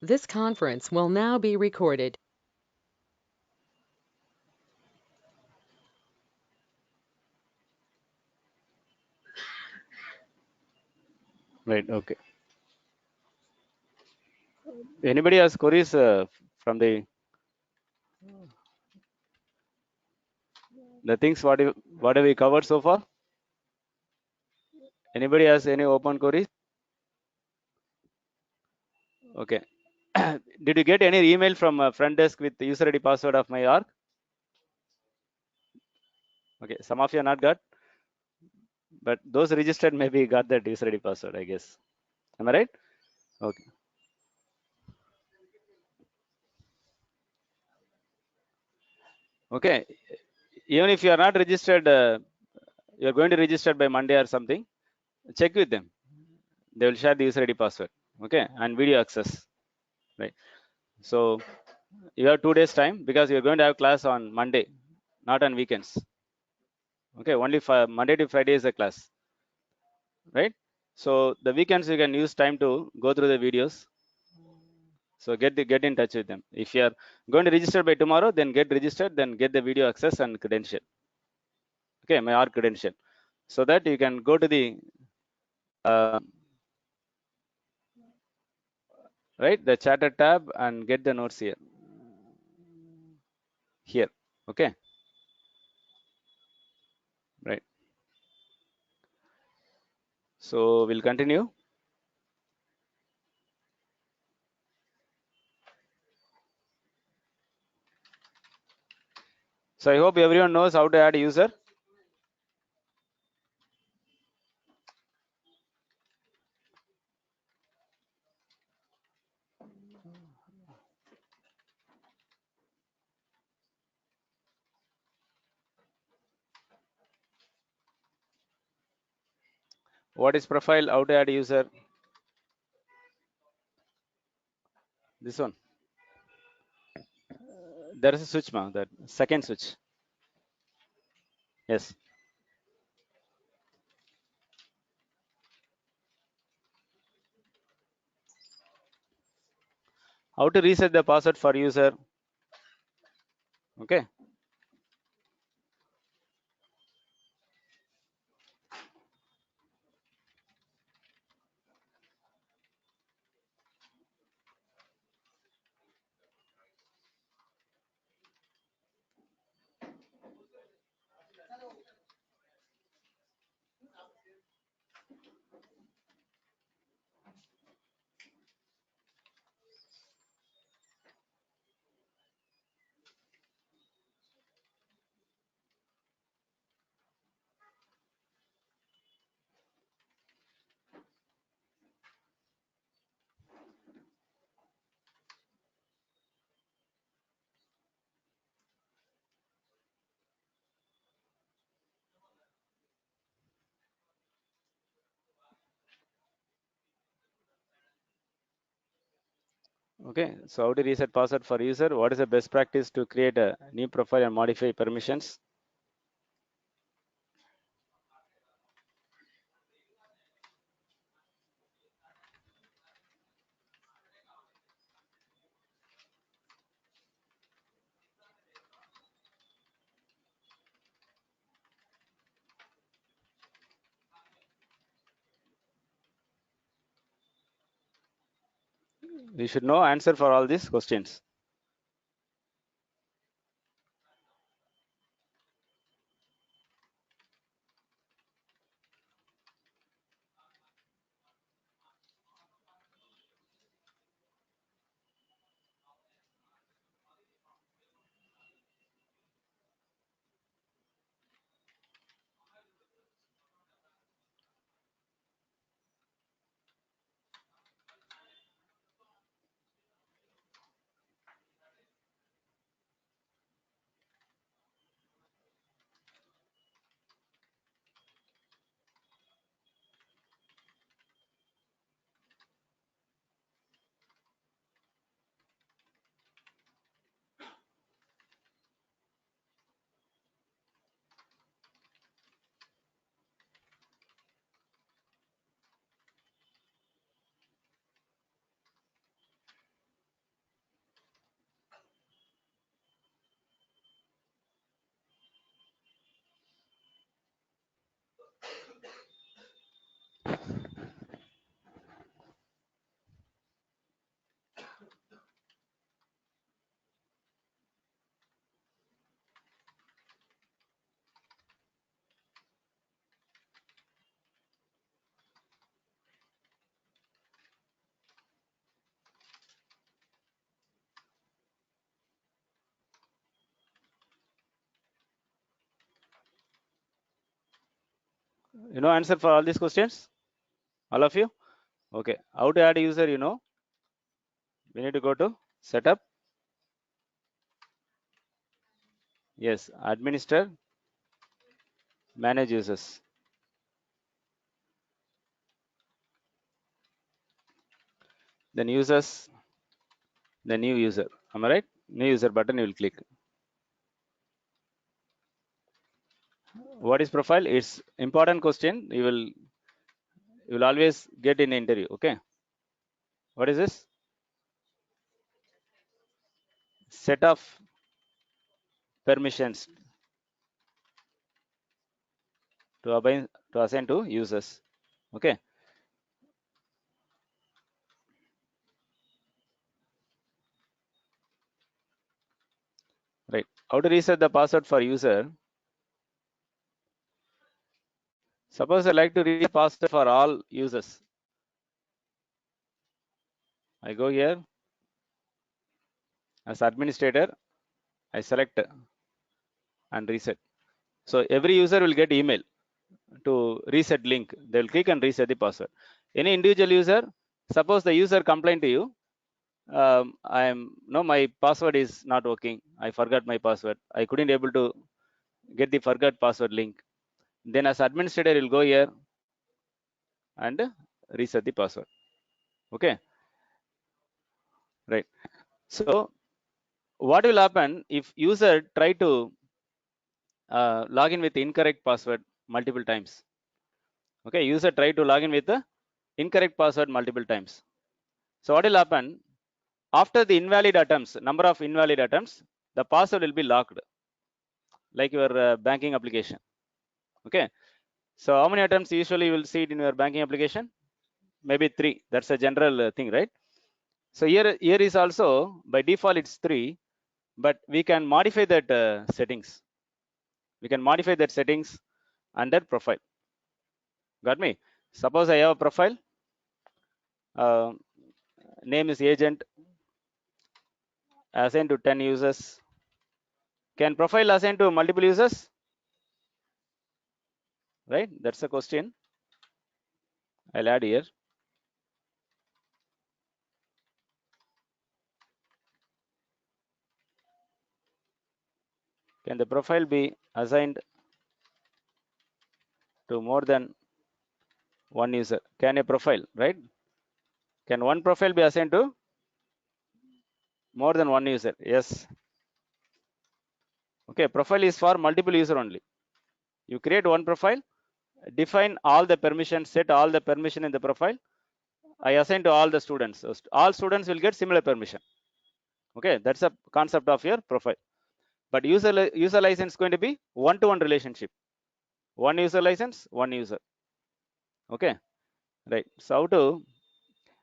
This conference will now be recorded. Right. Okay. Anybody has queries from the things what have we covered so far? Anybody has any open queries? Okay. Did you get any email from front desk with the user ID password of my org? Okay. Some of you are not got, but those registered maybe got that user ID password, I guess. Am I right? Okay. Okay. Even if you are not registered, you are going to register by Monday or something. Check with them. They will share the user ID password. Okay, and video access. Right. So you have 2 days time because you're going to have class on Monday, not on weekends. Okay, only for Monday to Friday is a class, right? So the weekends you can use time to go through the videos. So get in touch with them. If you are going to register by tomorrow, then get registered, then get the video access and credential. Okay, my R credential, so that you can go to the right the chatter tab and get the notes here. Here, okay, right. So we'll continue. So I hope everyone knows how to add user. What is profile? How to add user? This one. There is a switch now. That second switch. Yes. How to reset the password for user? Okay. Okay. So how to reset password for user? What is the best practice to create a new profile and modify permissions? We should know answer for all these questions. You know answer for all these questions? All of you? Okay. How to add a user, you know? We need to go to setup. Yes, administer, manage users. Then users, the new user. Am I right? New user button you will click. What is profile? It's important question. You will always get in the interview. Okay. What is this? Set of permissions to assign to users. Okay. Right. How to reset the password for user? Suppose I like to reset password for all users. I go here as administrator. I select and reset. So every user will get email to reset link. They will click and reset the password. Any individual user, suppose the user complained to you, my password is not working. I forgot my password. I couldn't able to get the forgot password link. Then as administrator, you'll go here and reset the password. Okay, right. So what will happen if user try to log in with incorrect password multiple times? Okay, user try to log in with the incorrect password multiple times. So what will happen? After the invalid attempts, number of invalid attempts, the password will be locked, like your banking application. Okay. So how many attempts usually you will see it in your banking application? Maybe 3. That's a general thing, right? So here is also by default it's 3, but we can modify that settings. We can modify that settings under profile. Got me? Suppose I have a profile. Uh, name is agent. Assigned to 10 users. Can profile assign to multiple users? Right? That's a question. I'll add here. Can the profile be assigned to more than one user? Can a profile, right? Can one profile be assigned to more than one user? Yes. Okay, profile is for multiple user only. You create one profile, define all the permissions, set all the permission in the profile. I assign to all the students. So all students will get similar permission. Okay, that's a concept of your profile. But user license is going to be one-to-one relationship. One user license, one user. Okay, right. So how to,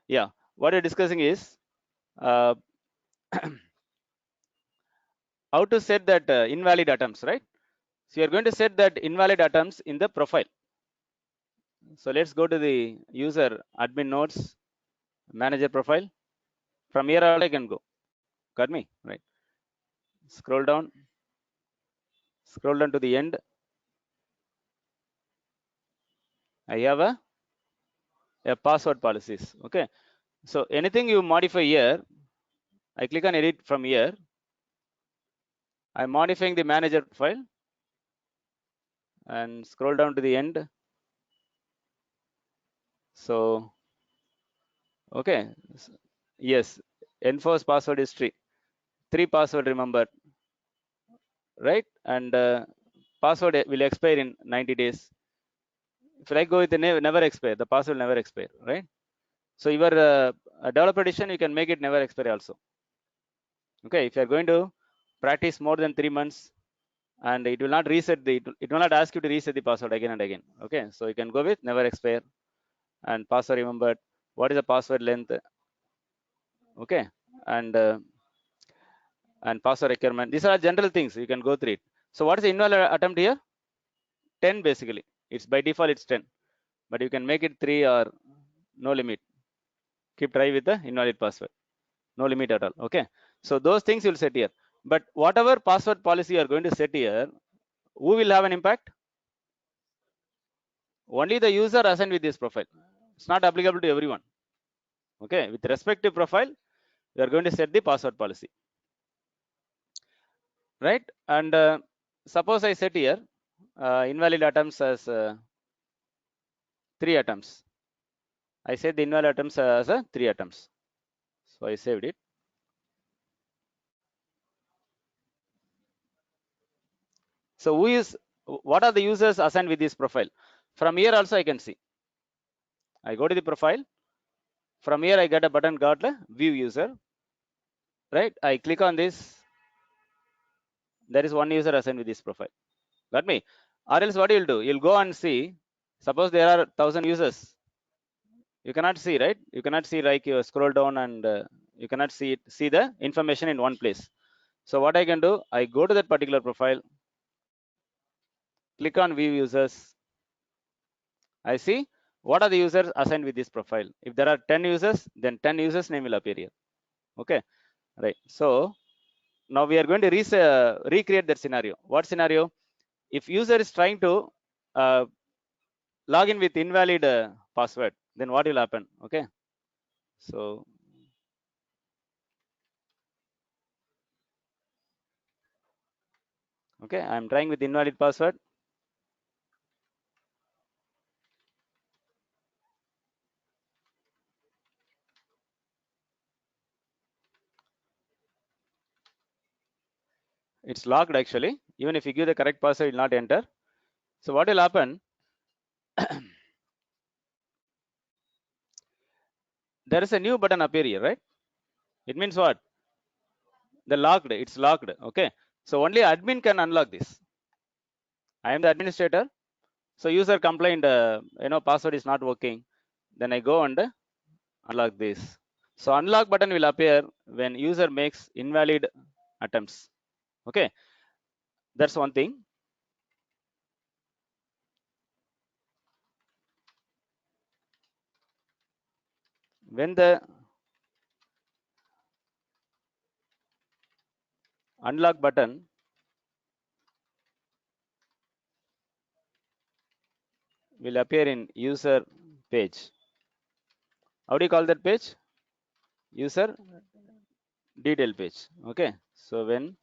yeah, what we're discussing is uh, how to set that invalid attempts, right? So you're going to set that invalid attempts in the profile. So let's go to the user admin nodes, manager profile. From here all I can go. Got me? Right. Scroll down to the end. I have a password policies. Okay. So anything you modify here, I click on edit from here. I'm modifying the manager file and scroll down to the end. So, okay. Yes. Enforce password history. 3 password remembered. Right. And password will expire in 90 days. If I go with the never expire, the password will never expire. Right. So your developer edition, you can make it never expire also. Okay, if you are going to practice more than 3 months and it will not reset it will not ask you to reset the password again and again. Okay, so you can go with never expire and password remembered. What is the password length? Okay, and password requirement. These are general things. You can go through it. So what is the invalid attempt here? 10 basically. It's by default it's 10, but you can make it 3 or no limit. Keep try with the invalid password. No limit at all. Okay, so those things you'll set here. But whatever password policy you are going to set here, who will have an impact? only the user assigned with this profile. It's not applicable to everyone. Okay, with respective profile, we are going to set the password policy, right? And suppose I set here invalid attempts as 3 attempts. I set the invalid attempts as 3 attempts. So I saved it. So what are the users assigned with this profile? From here also I can see. I go to the profile. From here I get a button called view user, right? I click on this. There is one user assigned with this profile. Got me? Or else what you'll do? You'll go and see. Suppose there are 1,000 users. You cannot see, right? You cannot see, like you scroll down and you cannot see the information in one place. So what I can do? I go to that particular profile, click on view users. I see what are the users assigned with this profile. If there are 10 users, then 10 users name will appear here. Okay, right? So now we are going to recreate that scenario. What scenario? If user is trying to log in with invalid password, then what will happen? Okay, so okay, I'm trying with invalid password. It's locked actually. Even if you give the correct password, it will not enter. So what will happen? There is a new button appear here, right? It means what? The locked. It's locked. Okay. So only admin can unlock this. I am the administrator. So user complained, password is not working. Then I go and unlock this. So unlock button will appear when user makes invalid attempts. Okay. That's one thing. When the unlock button will appear in user page. How do you call that page? User detail page. Okay. So when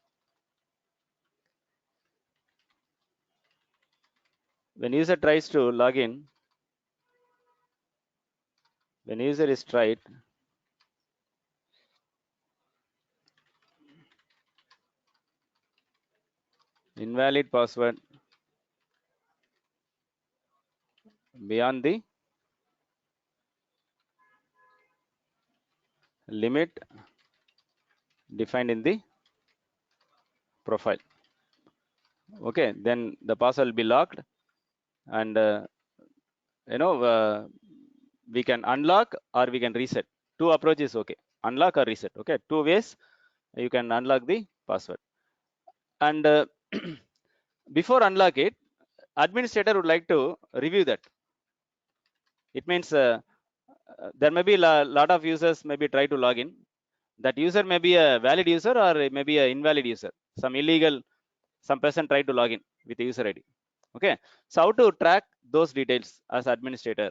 user tries to log in, when user is tried, invalid password beyond the limit defined in the profile. Okay, then the password will be locked, and we can unlock or we can reset. Two approaches, okay. Unlock or reset. Okay, two ways you can unlock the password. And before unlock it, administrator would like to review that. It means there may be a lot of users maybe try to log in. That user may be a valid user or it may be an invalid user. Some person tried to log in with the user ID. Okay, so how to track those details as administrator?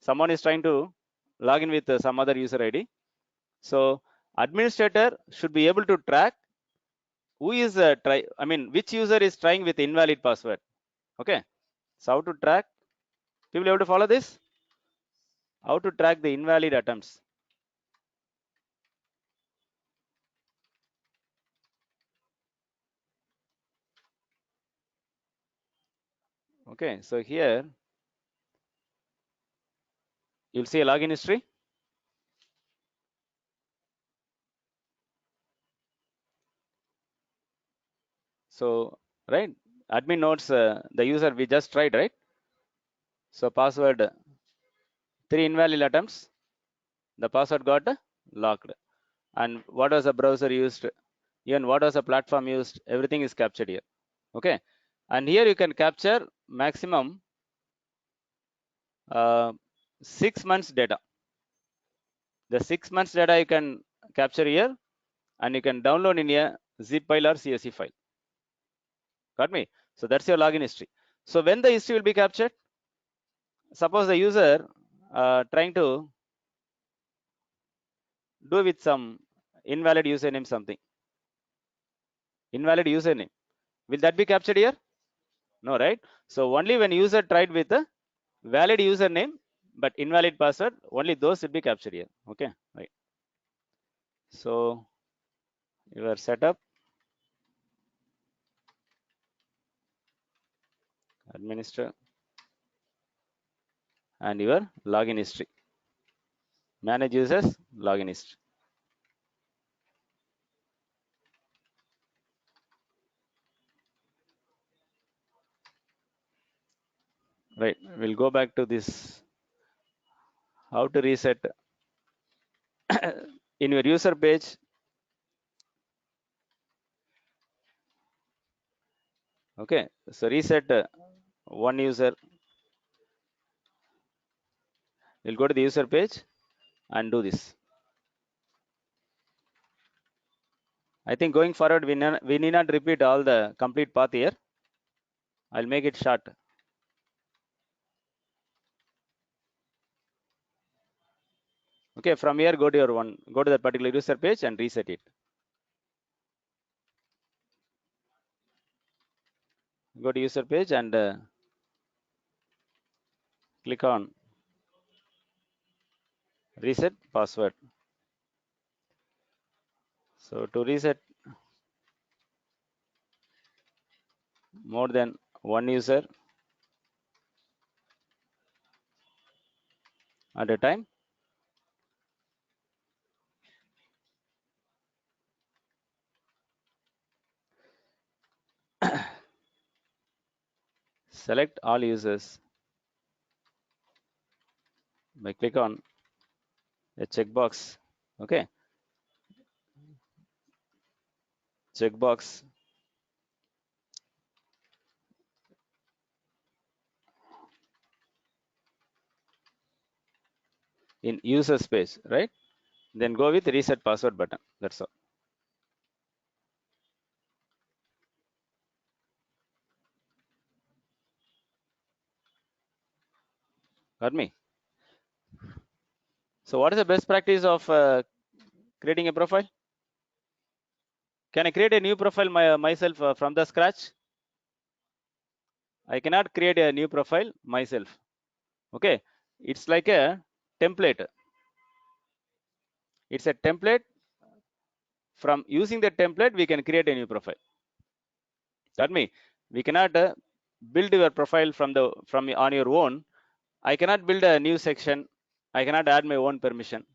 Someone is trying to log in with some other user ID. So administrator should be able to track who is which user is trying with invalid password. Okay, so how to track? People able to follow this? How to track the invalid attempts? Okay, so here you'll see a login history. So right, admin notes the user we just tried, right? So password 3 invalid attempts. The password got locked. And what was the browser used? Even what was the platform used? Everything is captured here. Okay, and here you can capture maximum 6 months data. The 6 months data you can capture here, and you can download in a zip file or CSV file. Got me? So that's your login history. So when the history will be captured? Suppose the user trying to do with some invalid username something. Invalid username. Will that be captured here? No, right? So only when user tried with a valid username but invalid password, only those will be captured here. Okay, right. So your setup, administer, and your login history. Manage users, login history. Right, we'll go back to this, how to reset in your user page. Okay, so reset one user. We'll go to the user page and do this. I think going forward, we need not repeat all the complete path here. I'll make it short. Okay, from here, go to your one, go to that particular user page and reset it. Go to user page and click on reset password. So to reset more than one user at a time, select all users by click on a checkbox. Okay, checkbox in user space, right? Then go with reset password button. That's all. Got me? So what is the best practice of creating a profile? Can I create a new profile myself from the scratch? I cannot create a new profile myself. Okay, it's like a template. It's a template. From using the template, we can create a new profile. That means we cannot build your profile from on your own. I cannot build a new section. I cannot add my own permission.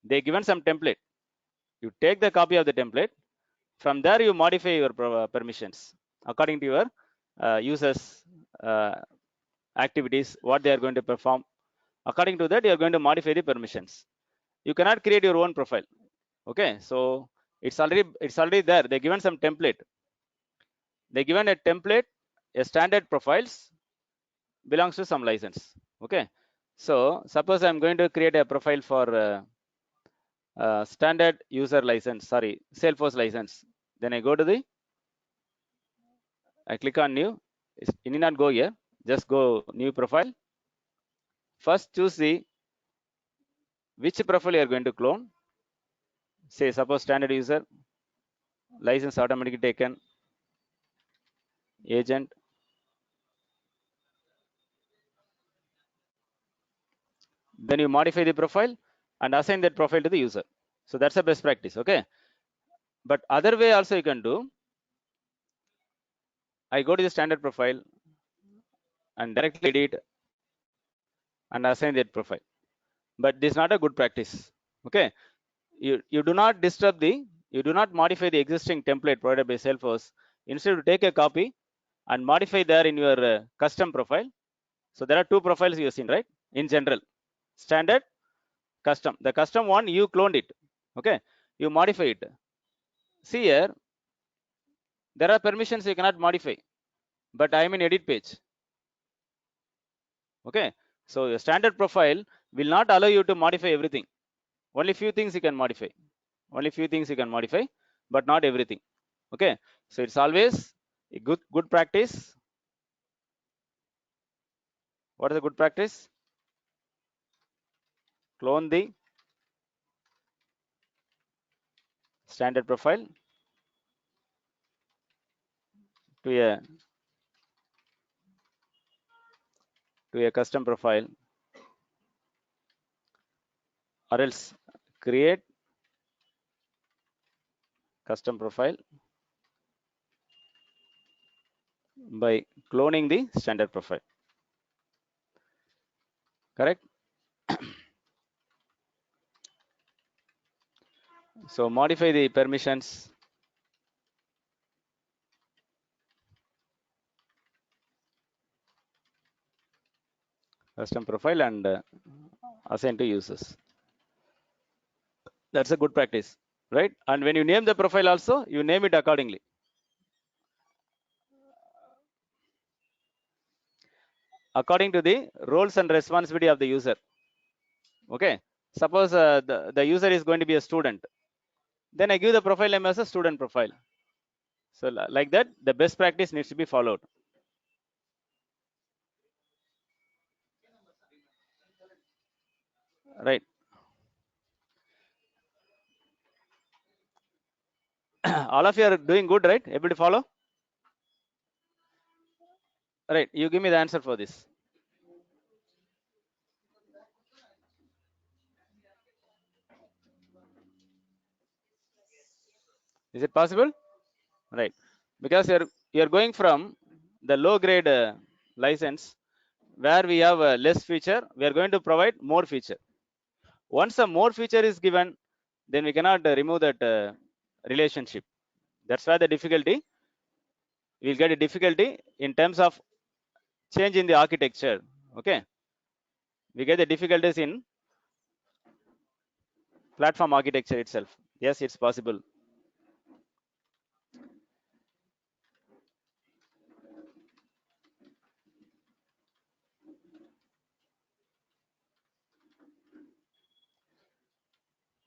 They given some template. You take the copy of the template. From there, you modify your permissions according to your users' activities, what they are going to perform. According to that, you are going to modify the permissions. You cannot create your own profile. Okay, so it's already there. They given some template. They given a template, a standard profiles belongs to some license. Okay, so suppose I'm going to create a profile for standard user license. Sorry, Salesforce license. Then I go to the, I click on new. You need not go here. Just go new profile. First choose the which profile you are going to clone. Say suppose standard user license automatically taken, agent. Then you modify the profile and assign that profile to the user. So that's a best practice. Okay, but other way also you can do. I go to the standard profile and directly edit and assign that profile. But this is not a good practice. Okay, you do not disturb you do not modify the existing template provided by Salesforce. Instead, you take a copy and modify there in your custom profile. So there are two profiles you've seen, right? In general, standard, custom. The custom one, you cloned it. Okay, you modify it. See here, there are permissions you cannot modify, but I am in edit page. Okay, so your standard profile will not allow you to modify everything. Only few things you can modify. Only few things you can modify, but not everything. Okay, so it's always a good practice What is a good practice? Clone the standard profile to a custom profile, or else create custom profile by cloning the standard profile. Correct? So modify the permissions, custom profile, and assign to users. That's a good practice, right? And when you name the profile also, you name it accordingly. According to the roles and responsibility of the user. Okay. Suppose the user is going to be a student. Then I give the profile name as a student profile. So like that, the best practice needs to be followed. Right. All of you are doing good, right? Able to follow? Right. You give me the answer for this. Is it possible? Right. Because you're going from the low grade license where we have less feature, we are going to provide more feature. Once a more feature is given, then we cannot remove that relationship. That's why the difficulty, we'll get a difficulty in terms of change in the architecture. Okay. We get the difficulties in platform architecture itself. Yes, it's possible.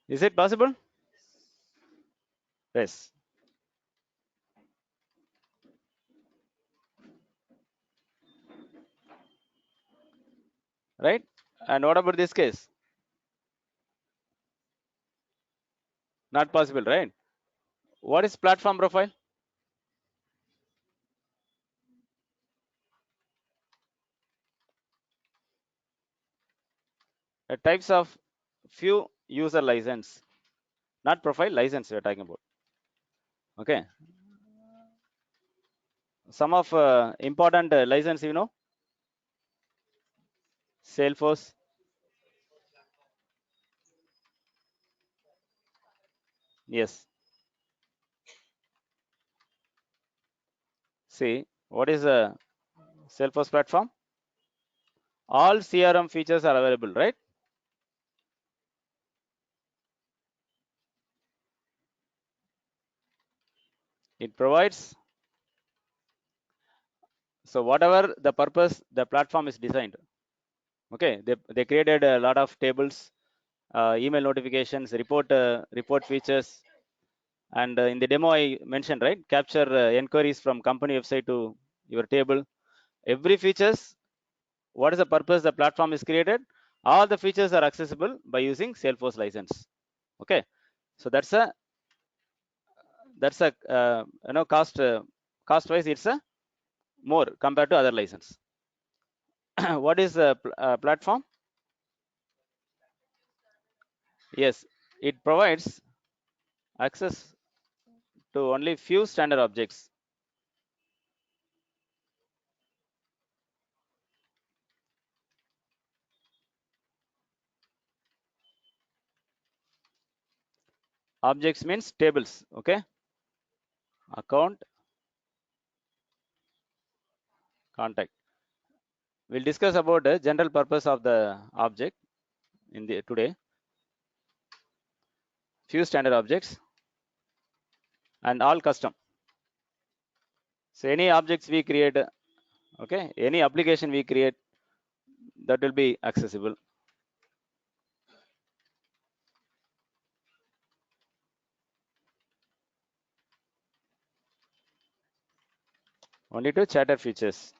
Is it possible? Yes. Right. And what about this case? Not possible, right? What is platform profile? Types of few user license, not profile, license we're talking about. Okay. Some of important license, Salesforce. Yes. See, what is a Salesforce platform? All CRM features are available, right? It provides, so whatever the purpose the platform is designed. Okay, they created a lot of tables, email notifications, report features, and in the demo I mentioned, right, capture inquiries from company website to your table. Every features, what is the purpose the platform is created, all the features are accessible by using Salesforce license. Okay, so that's a cost wise it's a more compared to other license. What is a platform? Yes, it provides access to only few standard objects. Objects means tables. Okay, account, contact. We'll discuss about the general purpose of the object in the today. Few standard objects and all custom. So any objects we create, okay, any application we create, that will be accessible. Only to chatter features.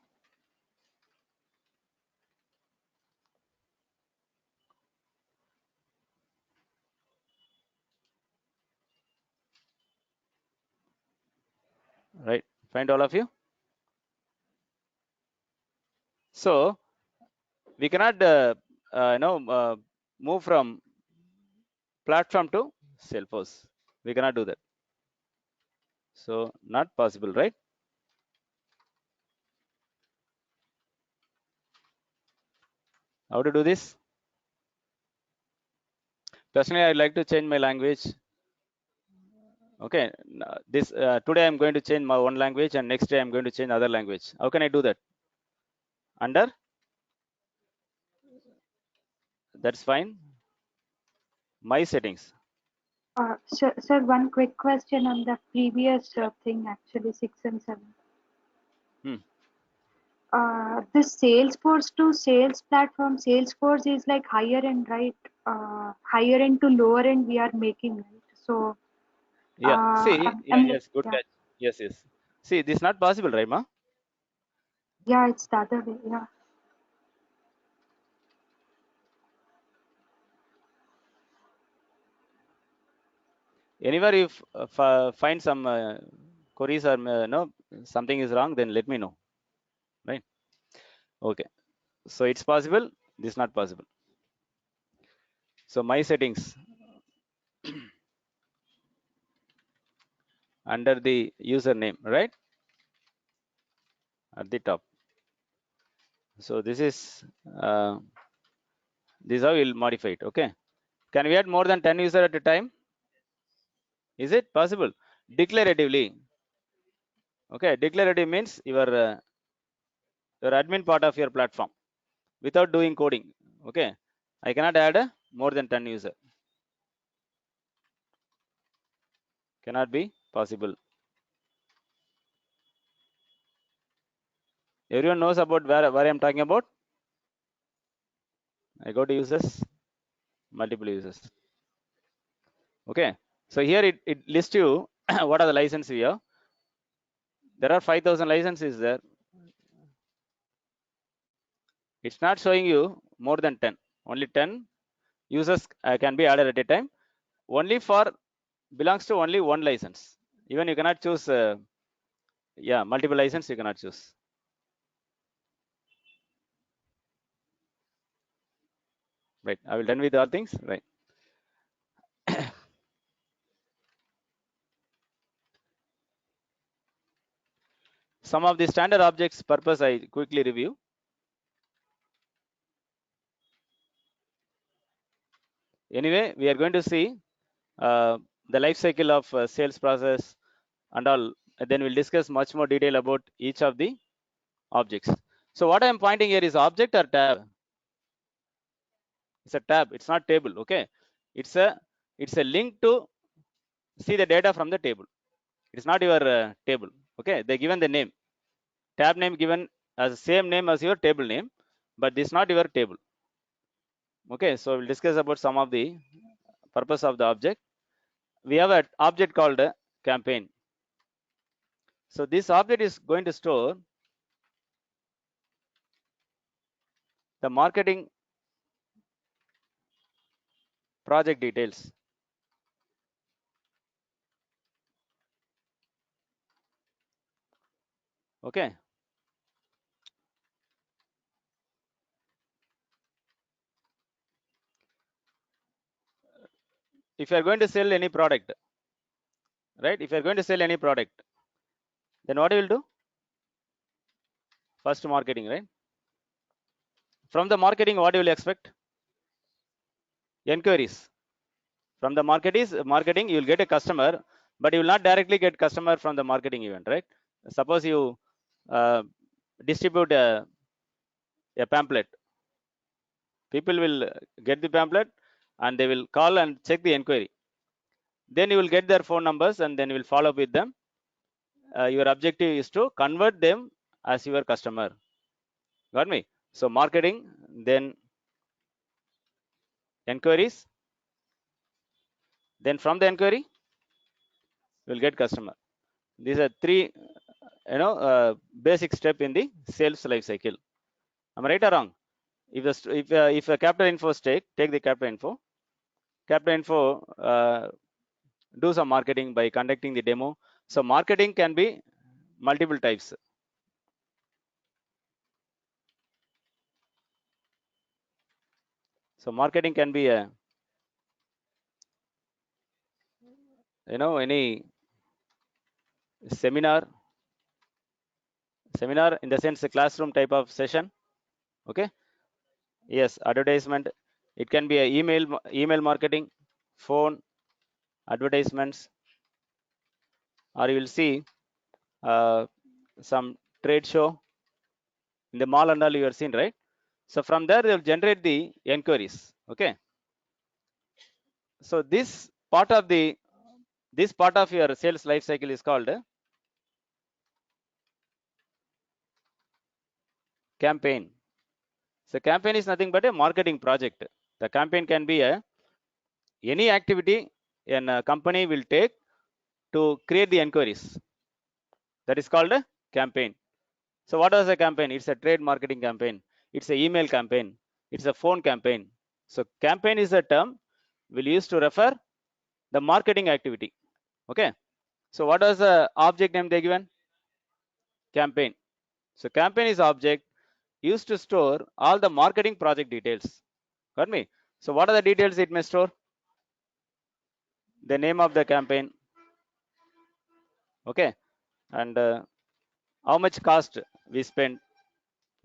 Find all of you? So we cannot move from platform to Salesforce. We cannot do that. So not possible, right? How to do this? Personally, I'd like to change my language. Okay, this today I'm going to change my one language, and next day I'm going to change other language. How can I do that? Under? That's fine. My settings. Sir, one quick question on the previous thing, actually 6 and 7. This Salesforce to sales platform, Salesforce is like higher end, right? Higher end to lower end we are making, right? So, Yeah. See. Yeah. I'm like, Yes. Good yeah, catch. Yes. Yes. See, this is not possible, right, ma? yeah, it's the other way, yeah. Anywhere if find some queries or no something is wrong, then let me know. Right. Okay. So it's possible. This is not possible. So my settings under the username, right, at the top. So this is how we'll modify it. Okay. Can we add more than 10 users at a time? Is it possible? Declaratively. Okay. Declarative means your admin part of your platform without doing coding. Okay. I cannot add more than 10 users. Cannot be possible. Everyone knows about where I'm talking about. I go to users, multiple users. Okay. So here it lists you what are the licenses we have. There are 5,000 licenses there. It's not showing you more than 10. Only 10 users can be added at a time. Only for belongs to only one license. Even you cannot choose multiple license you cannot choose. Right. I will done with all things. Right. Some of the standard objects purpose I quickly review. Anyway, we are going to see the life cycle of sales process and all. Then we'll discuss much more detail about each of the objects. So what I am pointing here is object or tab. It's a tab. It's not table. Okay. It's a link to see the data from the table. It's not your table. Okay. They given the name. Tab name given as the same name as your table name, but this is not your table. Okay. So we'll discuss about some of the purpose of the object. We have an object called campaign. So this object is going to store the marketing project details. Okay. If you are going to sell any product, right? If you are going to sell any product, then what you will do? First marketing, right? From the marketing, what you will expect? Enquiries. From the marketing, you will get a customer, but you will not directly get customer from the marketing event, right? Suppose you distribute a pamphlet. People will get the pamphlet and they will call and check the inquiry. Then you will get their phone numbers and then you will follow up with them. Your objective is to convert them as your customer. Got me? So marketing, then inquiries, then from the inquiry, you will get customer. These are three, basic step in the sales life cycle. Am I right or wrong? If a capital info take the capital info. Capital info do some marketing by conducting the demo. So marketing can be multiple types. So marketing can be a, any seminar in the sense a classroom type of session. Okay. Yes, advertisement. It can be a email marketing, phone advertisements, or you will see some trade show in the mall and all you have seen, right? So from there they will generate the inquiries. Okay. So this part of your sales life cycle is called campaign. So campaign is nothing but a marketing project. The campaign can be any activity a company will take to create the inquiries. That is called a campaign. So what is a campaign? It's a trade marketing campaign. It's a email campaign. It's a phone campaign. So campaign is a term we'll use to refer the marketing activity. Okay. So what is the object name they given? Campaign. So campaign is object used to store all the marketing project details. Got me? So what are the details it may store? The name of the campaign. Okay. And how much cost we spend.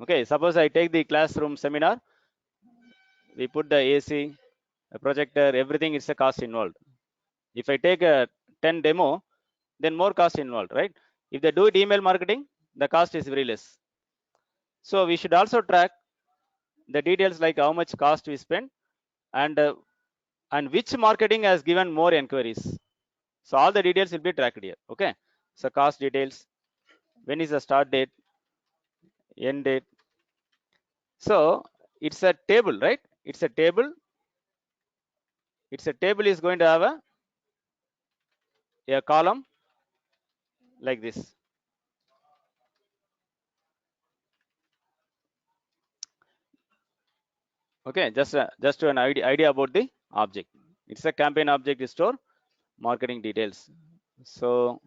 Okay. Suppose I take the classroom seminar. We put the AC, a projector, everything is a cost involved. If I take a 10 demo, then more cost involved, right? If they do it email marketing, the cost is very less. So we should also track the details like how much cost we spend and which marketing has given more inquiries. So all the details will be tracked here. Okay. So cost details, when is the start date, end date. So it's a table, right? It's a table. It's a table is going to have a column like this. Okay, just to an idea about the object. It's a campaign object is store marketing details. So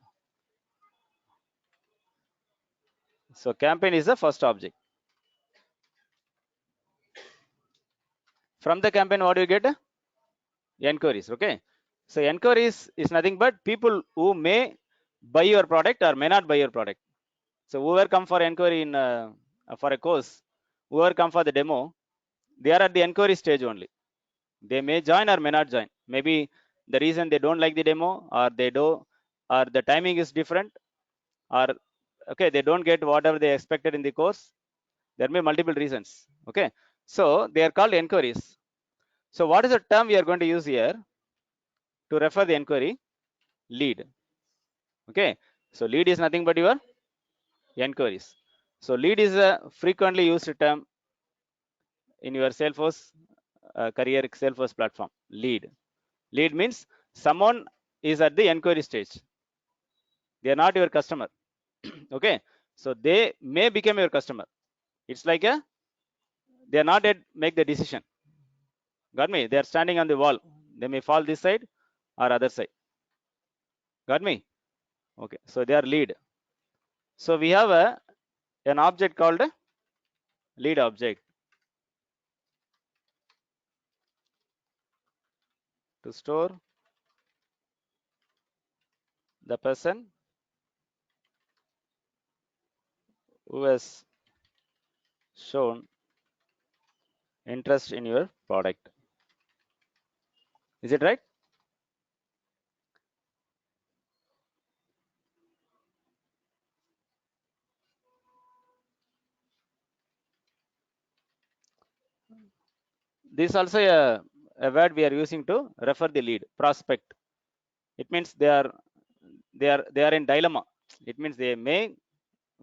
campaign is the first object. From the campaign, what do you get? Inquiries. Okay. So inquiries is nothing but people who may buy your product or may not buy your product. So whoever come for inquiry in for a course, whoever come for the demo, they are at the inquiry stage only. They may join or may not join. Maybe the reason they don't like the demo, or they do, or the timing is different, or okay, they don't get whatever they expected in the course. There may be multiple reasons. Okay. So they are called inquiries. So what is the term we are going to use here to refer the inquiry? Lead. Okay. So lead is nothing but your inquiries. So lead is a frequently used term in your Salesforce career Salesforce platform. Lead. Lead means someone is at the inquiry stage. They are not your customer. Okay. So they may become your customer. It's like they are not yet make the decision. Got me? They are standing on the wall. They may fall this side or other side. Got me? Okay. So they are lead. So we have an object called lead object to store the person who has shown interest in your product. Is it right? This also a word we are using to refer the lead, prospect. It means they are in dilemma. It means they may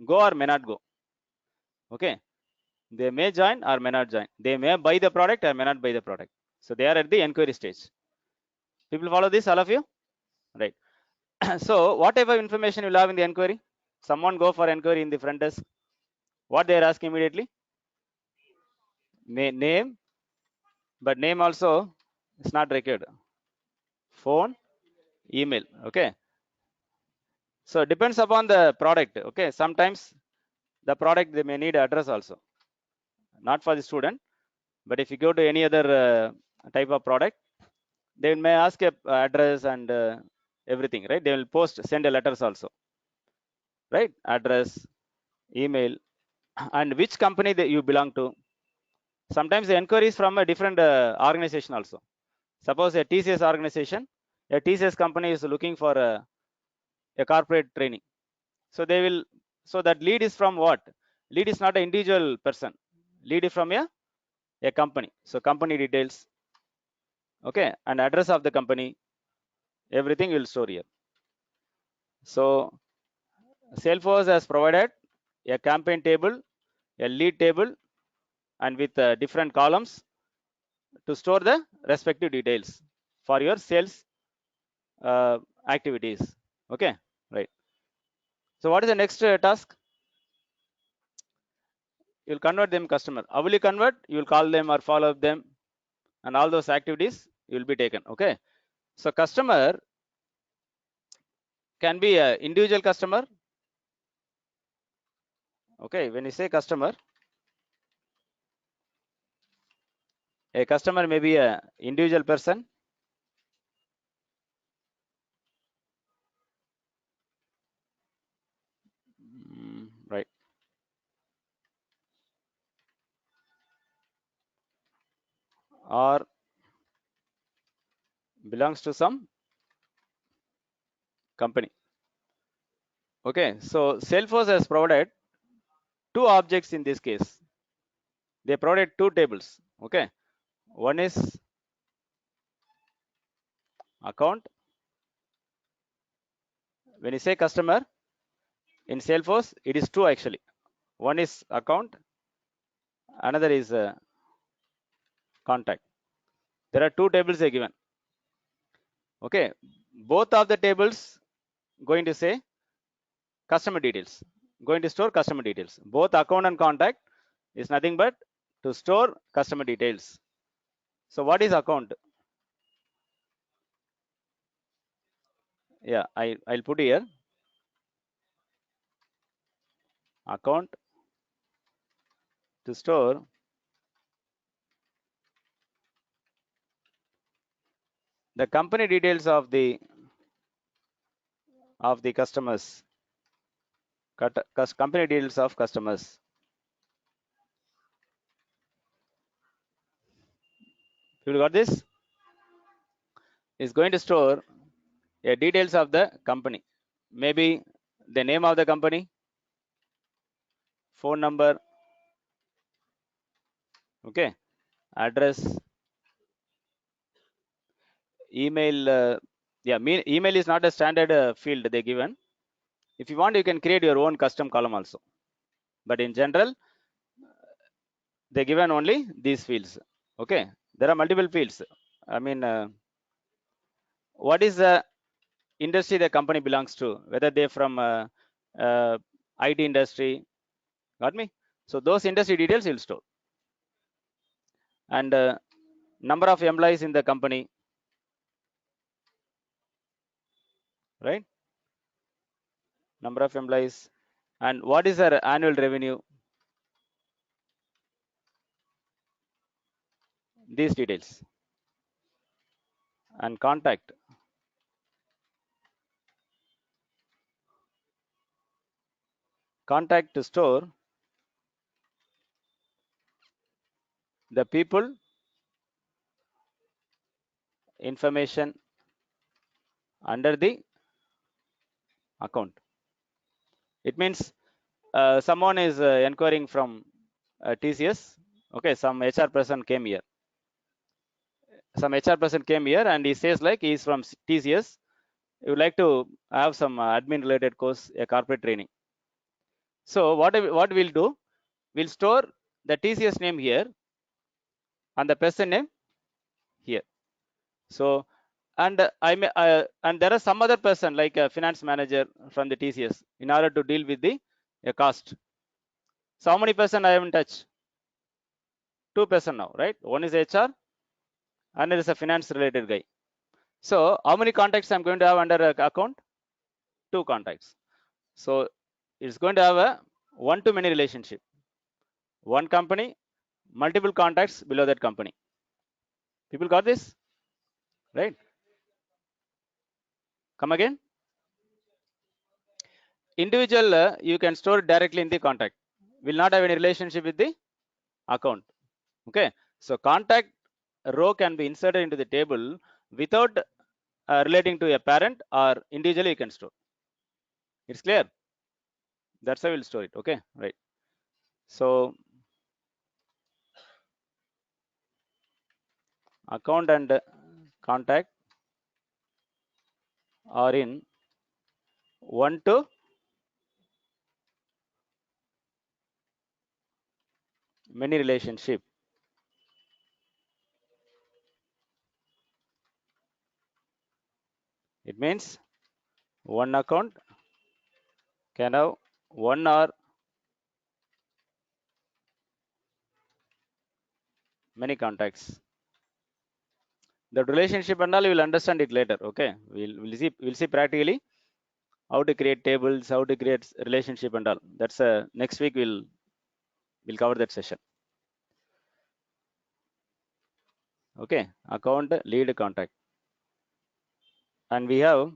go or may not go. Okay. They may join or may not join. They may buy the product or may not buy the product. So they are at the inquiry stage. People follow this, all of you? Right. So what type of information you will have in the inquiry? Someone go for inquiry in the front desk. What they are asking immediately? Name, but name also is not required. Phone, email. Okay. So it depends upon the product. Okay, sometimes the product they may need address also, not for the student, but if you go to any other type of product, they may ask a address and everything, right? They will send a letters also, right? Address, email, and which company that you belong to. Sometimes the inquiries from a different organization also. Suppose a TCS organization, a TCS company is looking for a corporate training. So they will, so that lead is from what? Lead is not an individual person. Lead is from a company. So company details, okay, and address of the company, everything will store here. So Salesforce has provided a campaign table, a lead table, and with different columns to store the respective details for your sales activities. Okay, right. So what is the next task? You'll convert them customer. How will you convert? You will call them or follow up them, and all those activities will be taken. Okay. So customer can be a individual customer. Okay, when you say customer, a customer may be a individual person, right, or belongs to some company. Okay, so Salesforce has provided two objects in this case. They provided two tables. Okay, one is account. When you say customer in Salesforce, it is two actually. One is account, another is contact. There are two tables they given. Okay, both of the tables going to say customer details, going to store customer details. Both account and contact is nothing but to store customer details. So what is account? Yeah, I'll put here account to store the company details of the customers, company details of customers. You got this? Is going to store details of the company, maybe the name of the company, phone number, okay, address, email. Yeah, email is not a standard field they given. If you want, you can create your own custom column also, but in general they given only these fields. Okay, there are multiple fields. I mean, what is the industry the company belongs to, whether they're from IT industry, got me? So those industry details will store, and number of employees in the company, right? Number of employees, and what is their annual revenue, these details, and contact to store the people information under the account. It means someone is inquiring from TCS. Okay, some HR person came here. And he says like he's from TCS. You would like to have some admin related course, a corporate training. So what we'll do, we'll store the TCS name here and the person name here. So and and there are some other person like a finance manager from the TCS in order to deal with the cost. So how many person I have in touch? Two person now, right? One is HR and there is a finance related guy. So how many contacts I'm going to have under account? two contacts. So it's going to have a one-to-many relationship. One company, multiple contacts below that company. People got this? Right? Come again? Individual, you can store directly in the contact. Will not have any relationship with the account. Okay. So contact row can be inserted into the table without relating to a parent, or individually you can store. It's clear? That's how we'll store it. Okay. Right. So account and contact are in one to many relationship. It means one account can have one or many contacts. The relationship and all you will understand it later. Okay, we'll see practically how to create tables, how to create relationship and all. That's next week we'll cover that session. Okay, account, lead, contact, and we have,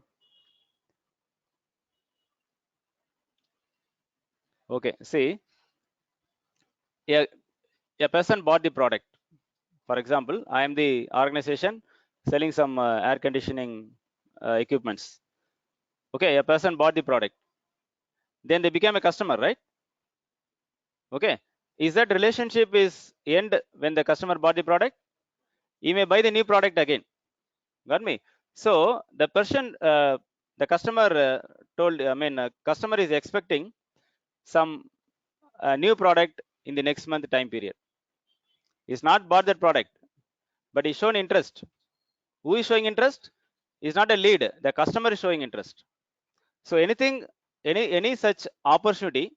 okay, see, a person bought the product. For example, I am the organization selling some air conditioning equipments. Okay, a person bought the product, then they became a customer, right? Okay, is that relationship is end when the customer bought the product? He may buy the new product again. Got me? So the person, the customer told, customer is expecting some new product in the next month time period. He's not bought that product, but he's shown interest. Who is showing interest? Is not a lead. The customer is showing interest. So anything, any such opportunity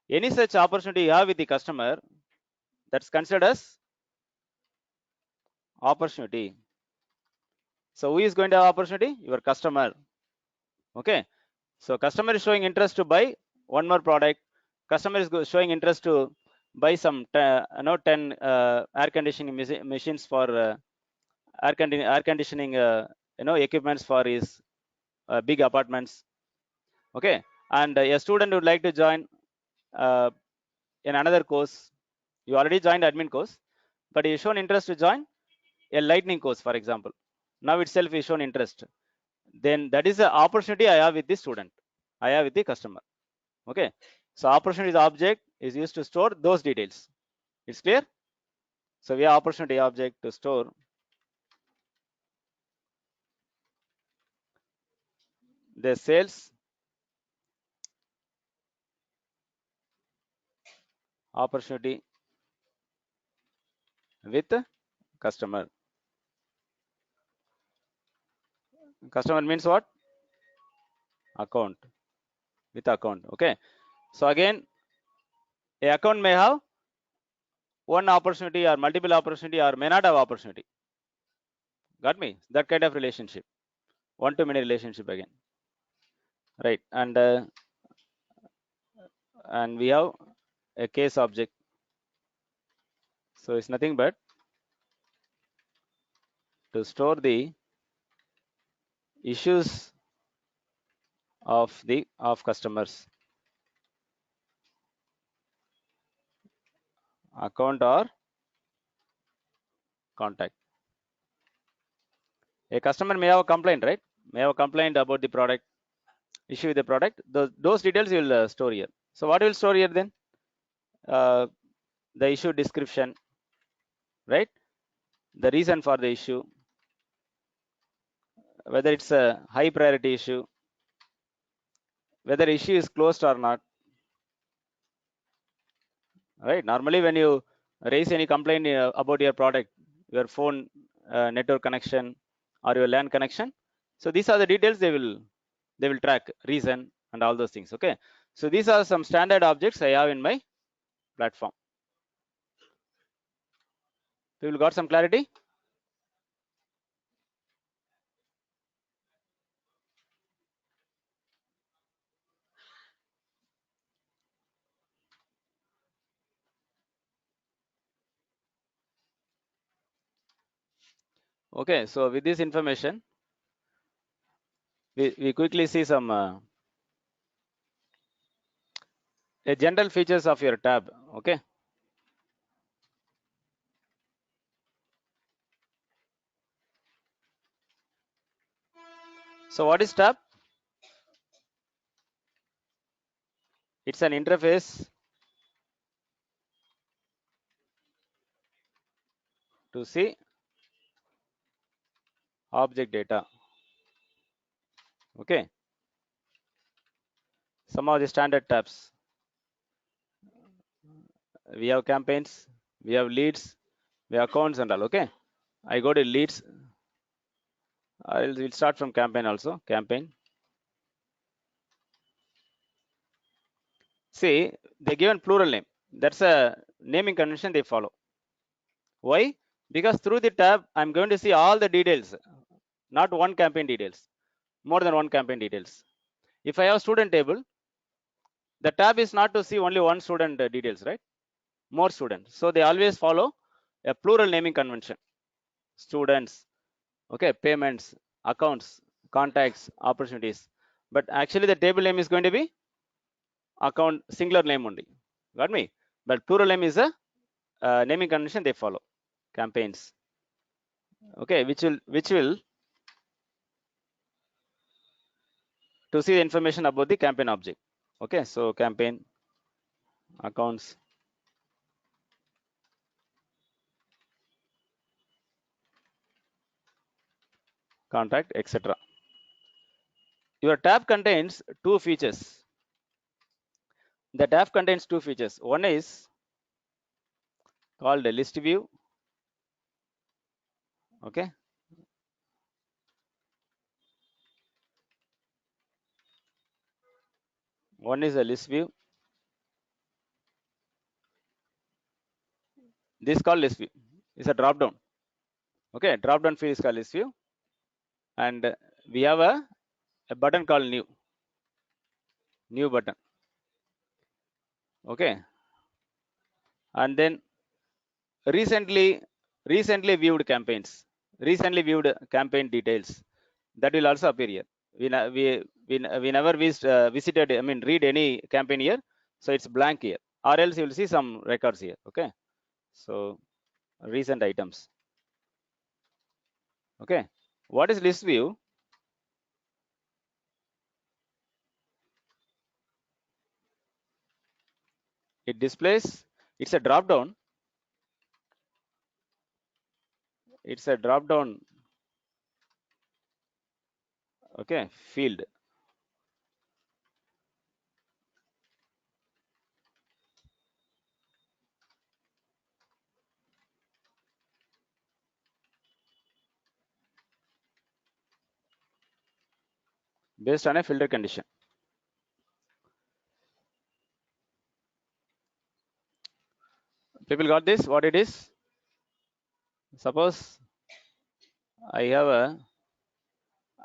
you have with the customer, that's considered as opportunity. So who is going to have opportunity? Your customer. Okay. So customer is showing interest to buy one more product. Customer is showing interest to buy some 10 air conditioning machines for air conditioning equipments for his big apartments. Okay. And a student would like to join uh, in another course. You already joined admin course, but he is shown interest to join a lightning course, for example. Now itself is shown interest. Then that is the opportunity I have with the student, I have with the customer. Okay. So opportunity object is used to store those details. It's clear? So we have opportunity object to store the sales opportunity with customer. Customer means what? Account. With account. Okay. So again, a account may have one opportunity or multiple opportunity or may not have opportunity. Got me? That kind of relationship. One to many relationship again. Right. And we have a case object. So it's nothing but to store the issues of customers, account or contact. A customer may have a complaint, right? May have a complaint about the product, issue with the product. Those details you will store here. So what you will store here then? The issue description, right? The reason for the issue, whether it's a high priority issue, whether issue is closed or not. Right? Normally, when you raise any complaint about your product, your phone network connection or your LAN connection, so these are the details they will track, reason and all those things. Okay. So these are some standard objects I have in my platform. People got some clarity? Okay, so with this information, we quickly see some general features of your tab. Okay. So what is tab? It's an interface to see object data. Okay. Some of the standard tabs. We have campaigns, we have leads, we have accounts and all. Okay. I go to leads. We'll start from campaign also. Campaign. See, they given plural name. That's a naming convention they follow. Why? Because through the tab, I'm going to see all the details, not one campaign details, more than one campaign details. If I have student table, the tab is not to see only one student details, right? More students. So they always follow a plural naming convention. Students, okay, payments, accounts, contacts, opportunities. But actually the table name is going to be account singular name only. Got me? But plural name is a naming convention they follow. Campaigns. Okay, which will to see the information about the campaign object. Okay, so campaign, accounts, contact, etc. Your tab contains two features. The tab contains two features. One is called a list view. Okay. One is a list view. This is called list view. It's a drop down. Okay, drop down field is called list view. And we have a button called new button. Okay. And then recently viewed campaigns, recently viewed campaign details, that will also appear here. We never visited, I mean, read any campaign here, so it's blank here, or else you will see some records here. Okay, so recent items. Okay, what is list view? It displays, it's a drop down, it's a drop down, okay, field. Based on a filter condition. People got this? What it is? Suppose I have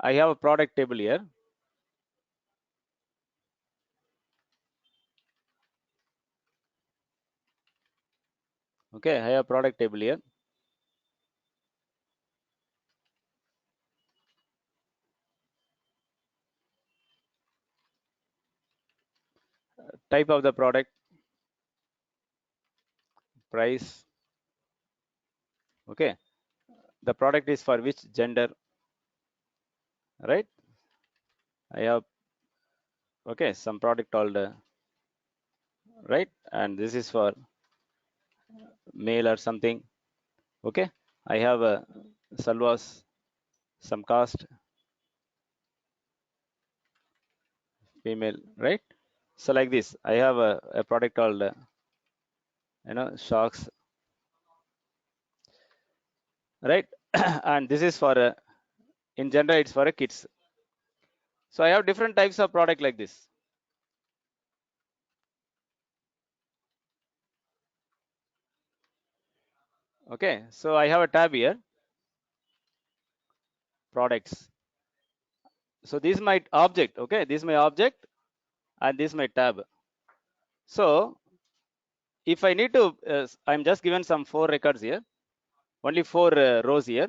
a product table here. Okay, I have a product table here. Type of the product, price. Okay, the product is for which gender, right? I have, okay, some product called right, and this is for male or something. Okay, I have a salwas, some cost, female, right? So like this, I have a product called shocks, right? And this is for in general it's for a kids. So I have different types of product like this. Okay, so I have a tab here, products. So this is my object. Okay, this is my object and this is my tab. So if I need to, I'm just given some 4 records here, only 4 rows here.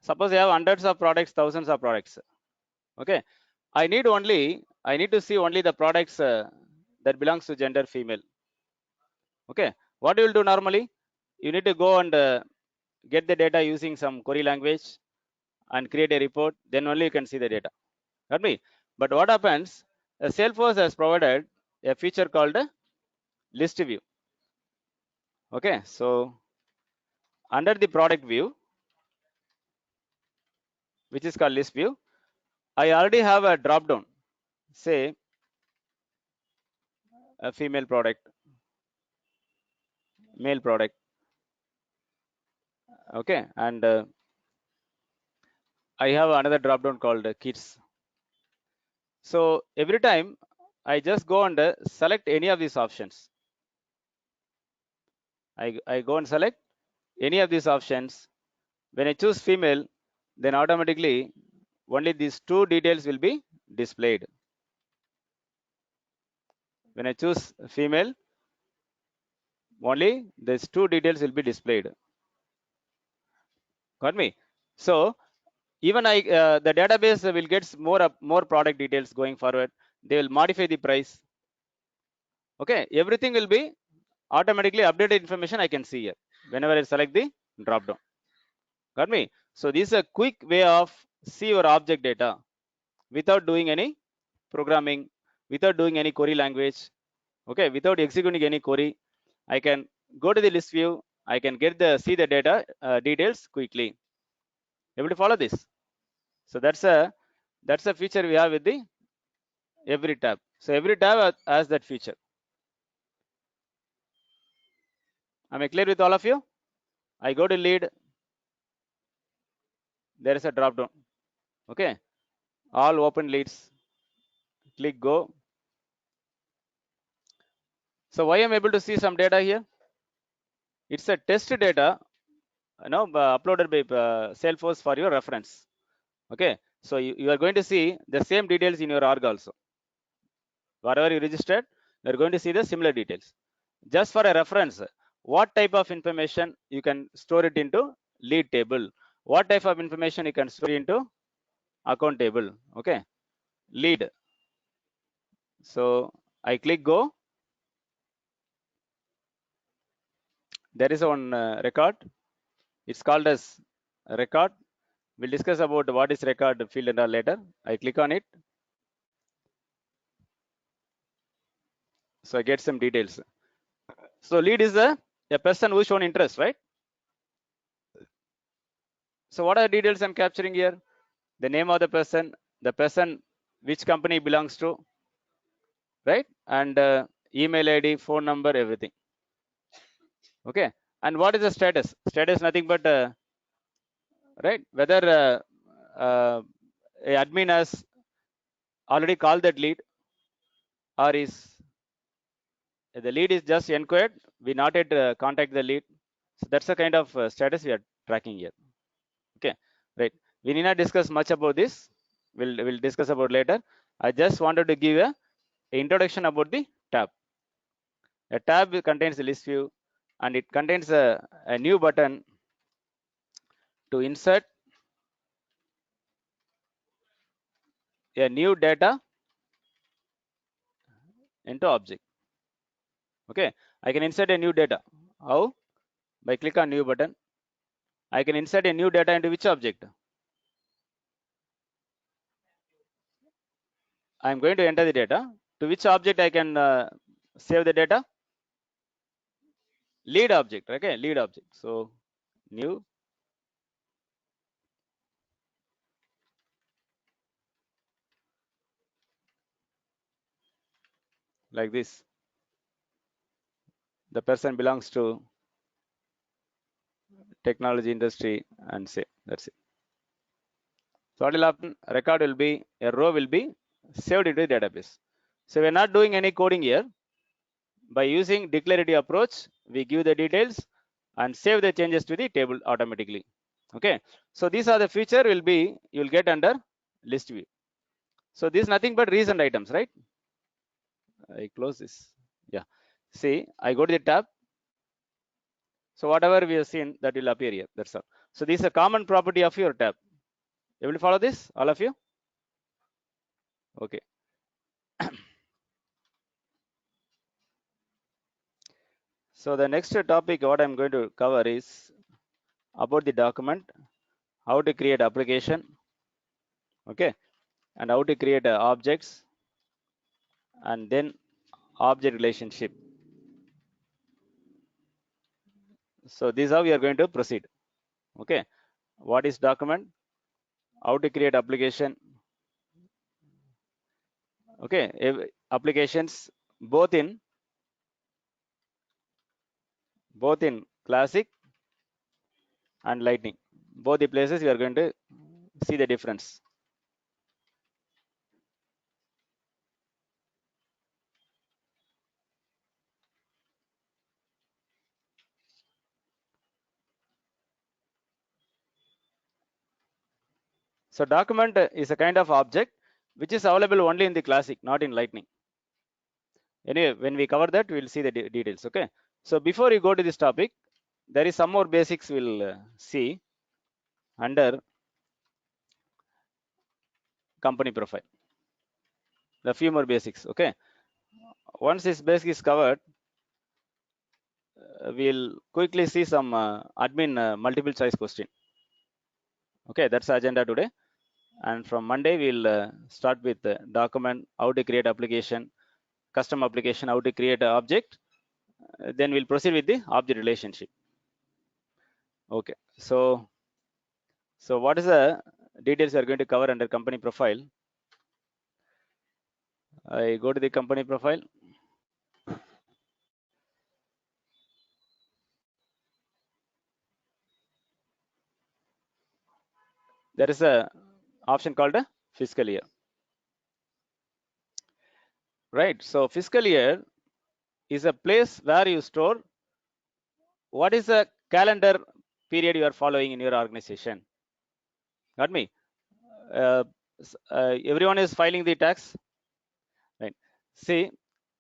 Suppose I have hundreds of products, thousands of products. Okay, I need to see only the products that belongs to gender female. Okay, what you will do normally? You need to go and get the data using some query language and create a report. Then only you can see the data. Got me? But what happens? Salesforce has provided a feature called list view. Okay, so under the product view, which is called list view, I already have a drop down. Say a female product, male product. Okay, and I have another drop down called kids. So every time I just go and select any of these options. I go and select any of these options. When I choose female, then automatically only these two details will be displayed. When I choose female, only these two details will be displayed. Got me? So even the database will get more product details going forward. They will modify the price. Okay, everything will be automatically updated information I can see here whenever I select the drop down. Got me? So this is a quick way of see your object data without doing any programming, without doing any query language. Okay, without executing any query, I can go to the list view. I can get the see the data details quickly. Able to follow this? So that's a feature we have with the every tab. So every tab has that feature. Am I clear with all of you? I go to lead. There is a drop down. Okay, all open leads. Click go. So why I'm able to see some data here? It's a test data, uploaded by Salesforce for your reference. Okay, so you are going to see the same details in your org also. Whatever you registered, you are going to see the similar details. Just for a reference, what type of information you can store it into lead table? What type of information you can store into account table? Okay, lead. So I click go. There is one record. It's called as record. We'll discuss about what is record field and all later. I click on it. So I get some details. So lead is a person who shown interest, right? So what are the details I'm capturing here? The name of the person which company belongs to, right? And email ID, phone number, everything. Okay. And what is the status? Status nothing but right, whether a admin has already called that lead, or is the lead is just inquired, we not yet contact the lead. So that's the kind of status we are tracking here. Okay, right. We need not discuss much about this. We'll discuss about later. I just wanted to give a introduction about the tab. A tab contains a list view, and it contains a new button to insert a new data into object. Okay, I can insert a new data. How? By click on new button. I can insert a new data into which object? I'm going to enter the data. To which object I can save the data? Lead object. Okay, lead object. So new. Like this. The person belongs to technology industry and say that's it. So what will happen? Record will be, a row will be saved into the database. So we're not doing any coding here. By using declarative approach, we give the details and save the changes to the table automatically. Okay. So these are the feature will be, you will get under list view. So this is nothing but recent items, right? I close this. Yeah. See, I go to the tab. So whatever we have seen, that will appear here. That's all. So this is a common property of your tab. You will follow this, all of you? Okay. So the next topic what I'm going to cover is about the document, how to create application, okay, and how to create objects, and then object relationship. So this is how we are going to proceed. Okay, what is document, how to create application, okay, applications both in classic and lightning, both the places we are going to see the difference. So document is a kind of object which is available only in the classic, not in lightning. Anyway, when we cover that, we will see the details. Okay. So before you go to this topic, there is some more basics we'll see under company profile. A few more basics. Okay. Once this basic is covered, we'll quickly see some admin multiple choice question. Okay, that's the agenda today. And from Monday, we'll start with document, how to create application, custom application, how to create an object. Then we'll proceed with the object relationship. Okay, so what is the details we are going to cover under company profile? I go to the company profile. There is a option called a fiscal year. Right, so fiscal year is a place where you store what is the calendar period you are following in your organization. Got me? Everyone is filing the tax, right? See,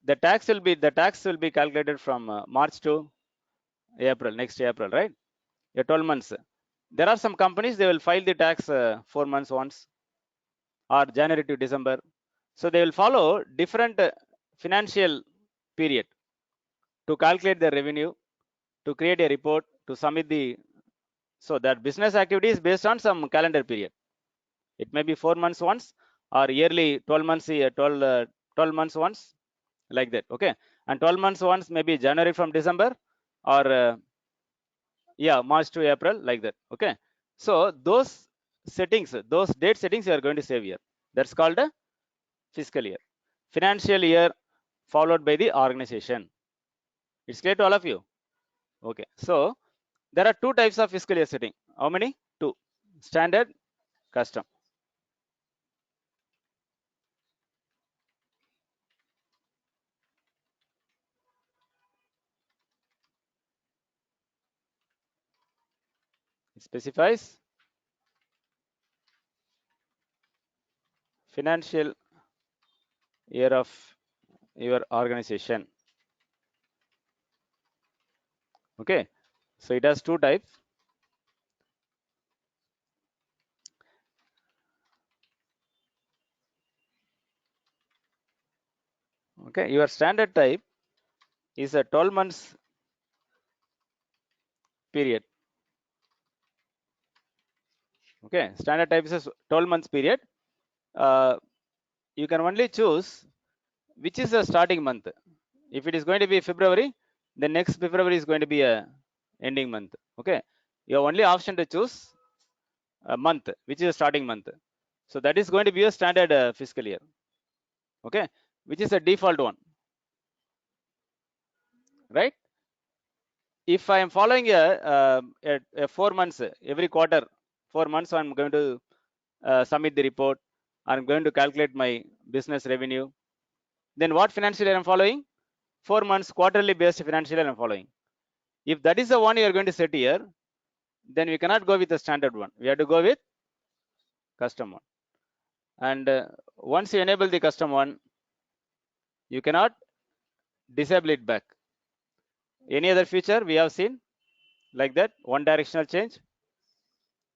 the tax will be calculated from March to April, next April, right? 12 months. There are some companies, they will file the tax 4 months once, or January to December. So they will follow different financial period to calculate the revenue, to create a report, to submit the, so that business activity is based on some calendar period. It may be 4 months once, or yearly 12 months, 12 months once, like that. Okay, and 12 months once maybe January from December, or yeah, March to April, like that. Okay, so those settings, those date settings you are going to save here. That's called a fiscal year. Financial year followed by the organization. It's clear to all of you? Okay, so there are two types of fiscal year setting. How many? Two: standard, custom. It specifies financial year of your organization. Okay, so it has two types. Okay, your standard type is a 12 months period. Okay, standard type is a 12 months period. You can only choose which is the starting month. If it is going to be February, the next February is going to be a ending month. Okay, you have only option to choose a month, which is a starting month. So that is going to be a standard fiscal year. Okay, which is a default one, right? If I am following a 4 months, every quarter, 4 months, I'm going to submit the report. I'm going to calculate my business revenue. Then what financial year I'm following? 4 months quarterly based financial year I'm following. If that is the one you are going to set here, then we cannot go with the standard one. We have to go with custom one. And once you enable the custom one, you cannot disable it back. Any other feature we have seen like that, one directional change?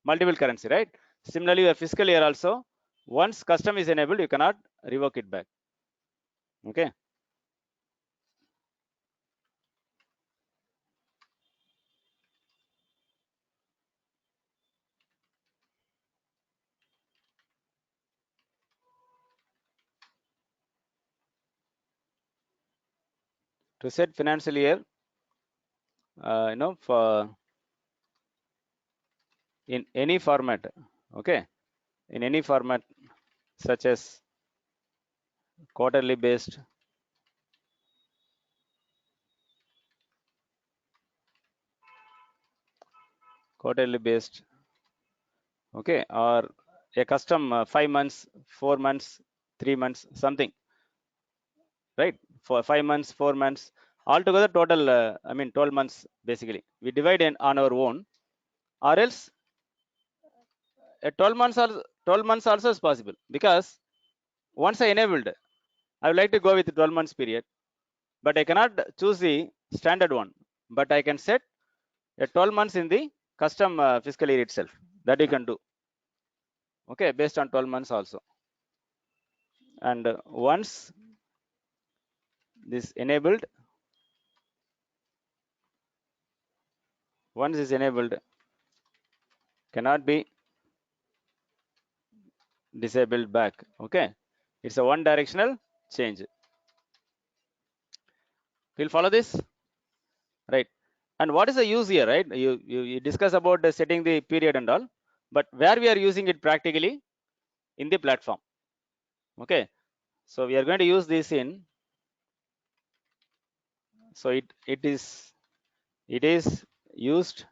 multiple currency, right? Similarly, your fiscal year also, once custom is enabled, you cannot revoke it back. Okay. To set financial year, for in any format, okay, in any format such as quarterly based, okay, or a custom 5 months, 4 months, 3 months, something, right? For 5 months, 4 months, altogether total, 12 months basically. We divide on our own, or else a 12 months also is possible, because once I enabled, I would like to go with 12 months period, but I cannot choose the standard one, but I can set a 12 months in the custom fiscal year itself, that you can do, okay, based on 12 months also. And once this enabled, once is enabled, cannot be disabled back, okay. It's a one directional change. We'll follow this, right? And what is the use here, right? You discuss about setting the period and all, but where we are using it practically in the platform, okay. So we are going to use this in, so it is used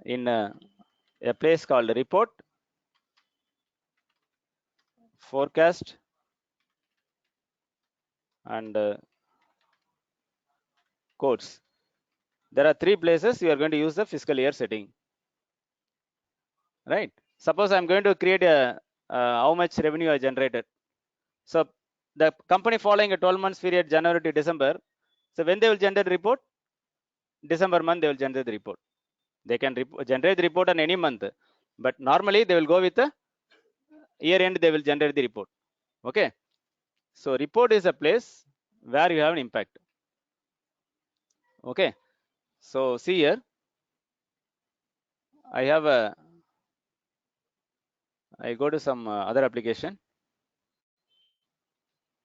in a place called report, forecast, and quotes. There are 3 places you are going to use the fiscal year setting, right? Suppose I'm going to create a how much revenue I generated. So the company following a 12 months period, January to December. So when they will generate the report, December month they will generate the report. They can generate the report on any month, but normally they will go with the year end, they will generate the report, okay. So report is a place where you have an impact, okay. So see here, I have a, I go to some other application.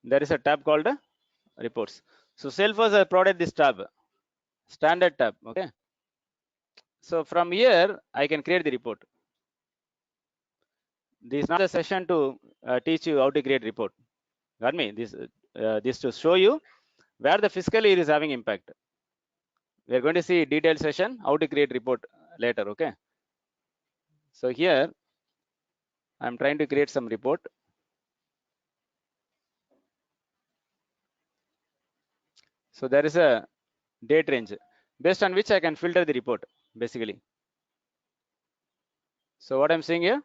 There is a tab called reports. So Salesforce has provided this tab, standard tab, okay. So from here I can create the report. This is not a session to teach you how to create report. Got me? This to show you where the fiscal year is having impact. We are going to see detailed session how to create report later, okay. So here I'm trying to create some report. So there is a date range based on which I can filter the report basically. So what I'm seeing here,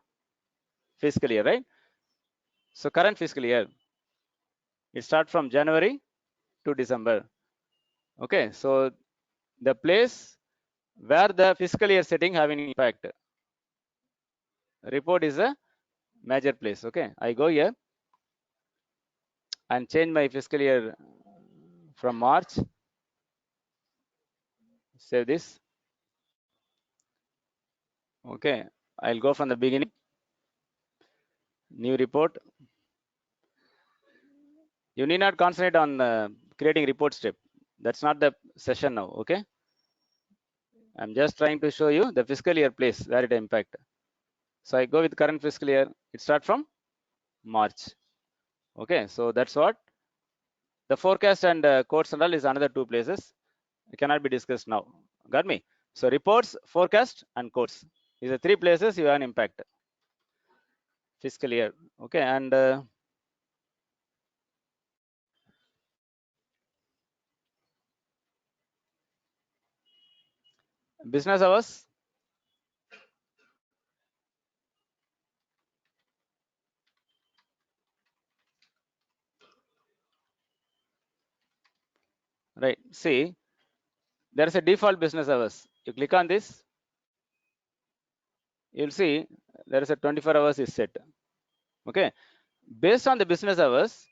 fiscal year, right? So current fiscal year, it starts from January to December, okay. So the place where the fiscal year setting having impact, report is a major place, okay. I go here and change my fiscal year from March, save this, okay. I'll go from the beginning, new report. You need not concentrate on creating report step, that's not the session now, okay. I'm just trying to show you the fiscal year place where it impact. So I go with current fiscal year, it starts from March, okay. So that's what the forecast and quotes and all is another 2 places, it cannot be discussed now, got me. So reports, forecast, and quotes is the 3 places you have an impact fiscal year, okay. And business hours, right? See, there is a default business hours. You click on this, you'll see there is a 24 hours is set. Okay, based on the business hours,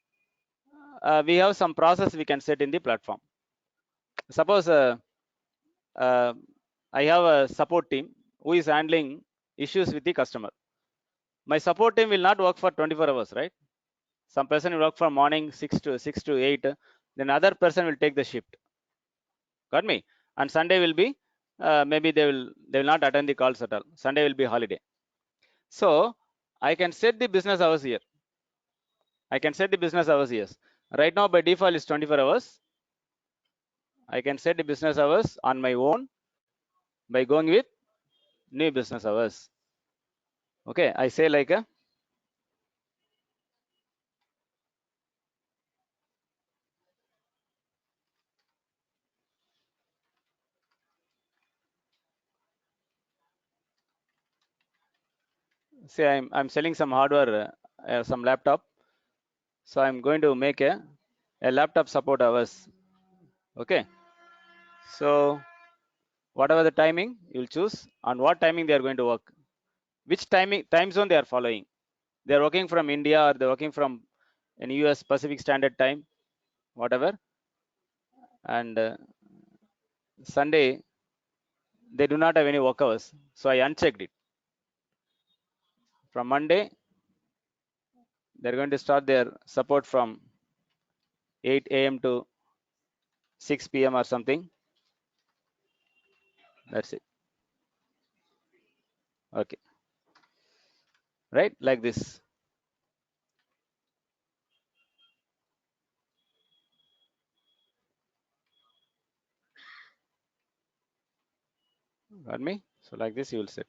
we have some process we can set in the platform. Suppose uh, I have a support team who is handling issues with the customer. My support team will not work for 24 hours, right? Some person will work from morning 6 to 8, then other person will take the shift. Got me? And Sunday will be maybe they will not attend the calls at all. Sunday will be holiday. So I can set the business hours here. I can set the business hours here. Right now by default is 24 hours. I can set the business hours on my own by going with new business hours. Okay, I say like a say I'm selling some hardware, some laptop. So I'm going to make a laptop support hours. Okay. So whatever the timing you'll choose, on what timing they are going to work, which time zone they are following. They are working from India or they're working from an US Pacific Standard Time, whatever. And Sunday they do not have any work hours, so I unchecked it. From Monday they're going to start their support from 8 a.m. to 6 p.m. or something. That's it. Okay, right, like this. Got me? So like this you will set.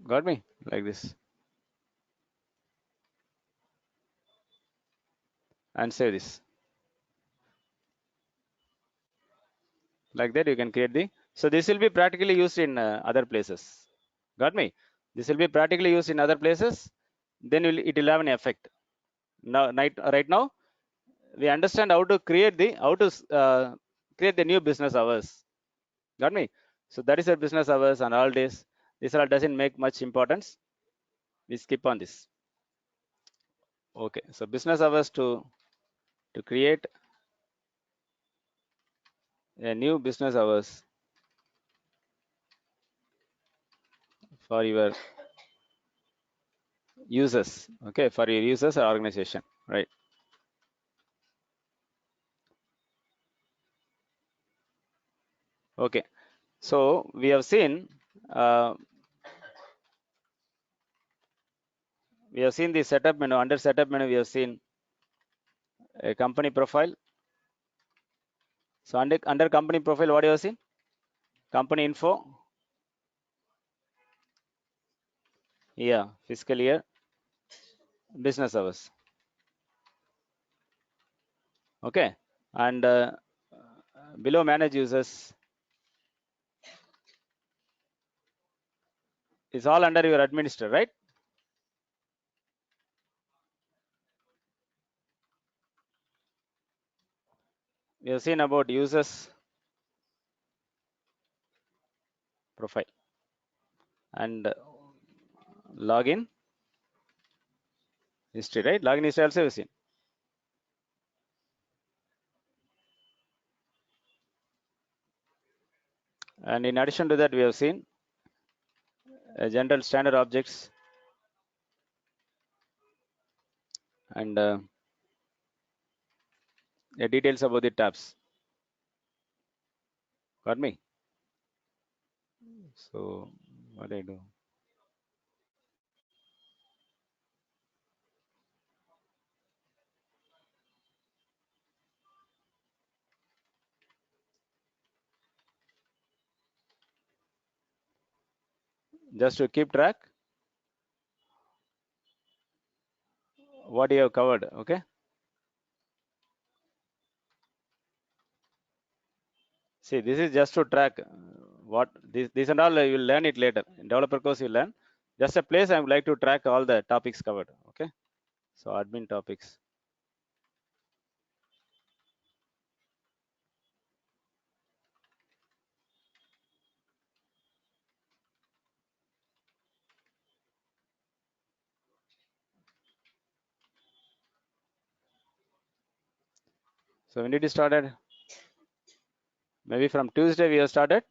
Got me? Like this. And save this. Like that you can create the, so this will be practically used in other places. Got me? This will be practically used in other places, then it will have an effect. Now right now we understand how to create the create the new business hours. Got me? So that is our business hours and all this. This all doesn't make much importance. We skip on this. Okay, so business hours to create a new business hours for your users. Okay, for your users or organization, right? Okay, so we have seen uh, the setup menu. Under setup menu we have seen a company profile. So under company profile, what you have seen? Company info. Yeah, fiscal year, business hours. Okay, and below manage users is all under your administrator, right? We have seen about users profile and login history, right? Login history also we have seen. And in addition to that, we have seen general standard objects and the details about the tabs. Got me? So what I do? Just to keep track what you have covered. Okay. See, this is just to track what this and all you will learn it later. In developer course you learn. just a place I would like to track all the topics covered. Okay, so admin topics. So when did you started? Maybe from Tuesday we have started.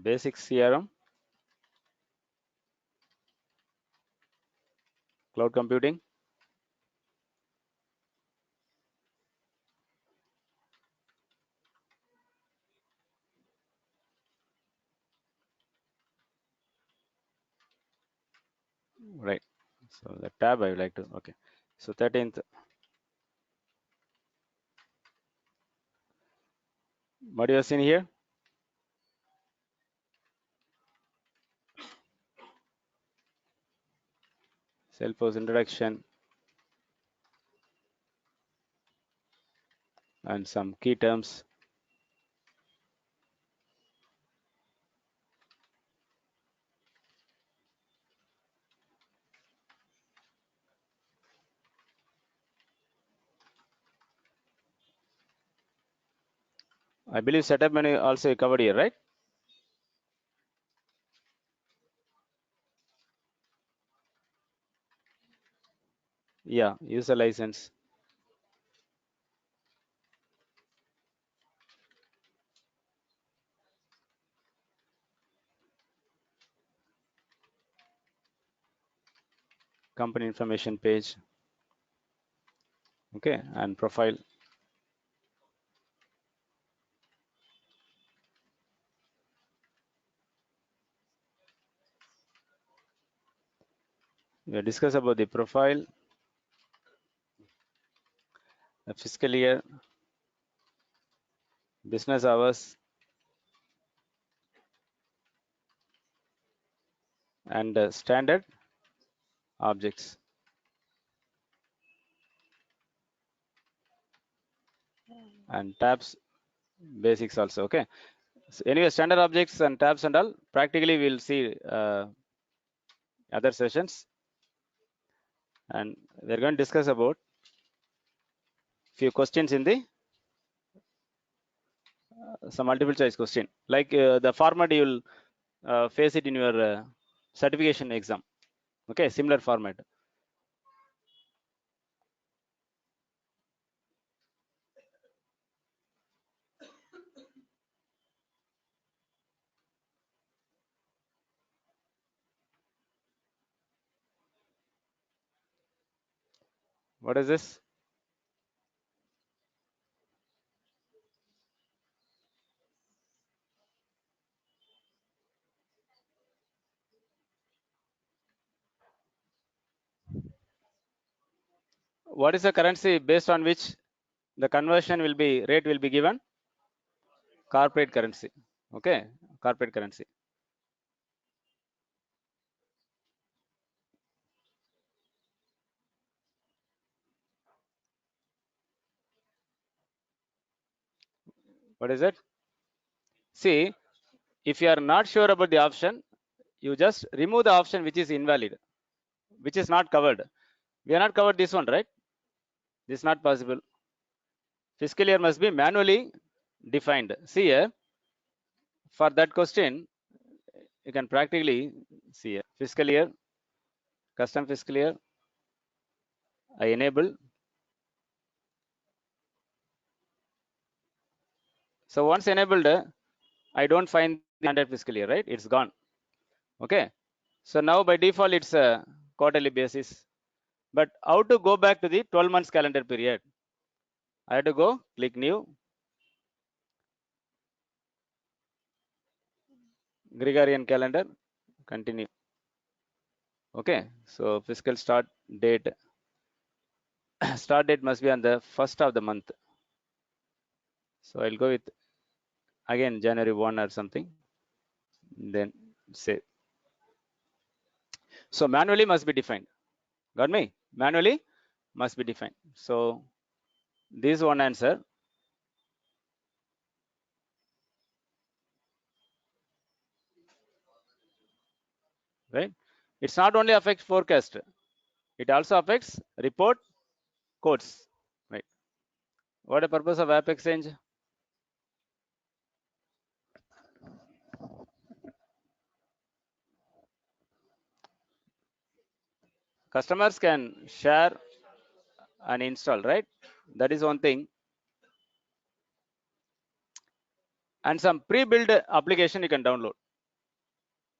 Basic CRM, cloud computing. Right. So the tab I would like to. Okay. So 13th. What you have seen here? Salesforce introduction and some key terms. I believe setup menu also covered here, right? Yeah, user license. Company information page. Okay, and profile. We discuss about the profile, the fiscal year, business hours, and standard objects and tabs basics also. Okay. So anyway, standard objects and tabs and all practically we'll see other sessions, and we're going to discuss about few questions in the some multiple choice question, like the format you will face it in your certification exam. Okay, similar format. What is this? What is the currency based on which the conversion will be rate will be given? Corporate currency. Okay, corporate currency. What is it? See, if you are not sure about the option, you just remove the option which is invalid, which is not covered. We are not covered this one, right? This is not possible. Fiscal year must be manually defined. See here, for that question, you can practically see here, fiscal year, custom fiscal year, I enable. So once enabled, I don't find the standard fiscal year, right? It's gone. Okay. So now by default, it's a quarterly basis. But how to go back to the 12 months calendar period? I have to go, click new, Gregorian calendar, continue. Okay. So fiscal start date, start date must be on the first of the month. So I'll go with again January 1 or something. Then say. So manually must be defined. Got me? Manually must be defined. So this is one answer. Right? It's not only affects forecast, it also affects report codes. Right? What the purpose of app exchange? Customers can share and install, right? That is one thing. And some pre-built application you can download.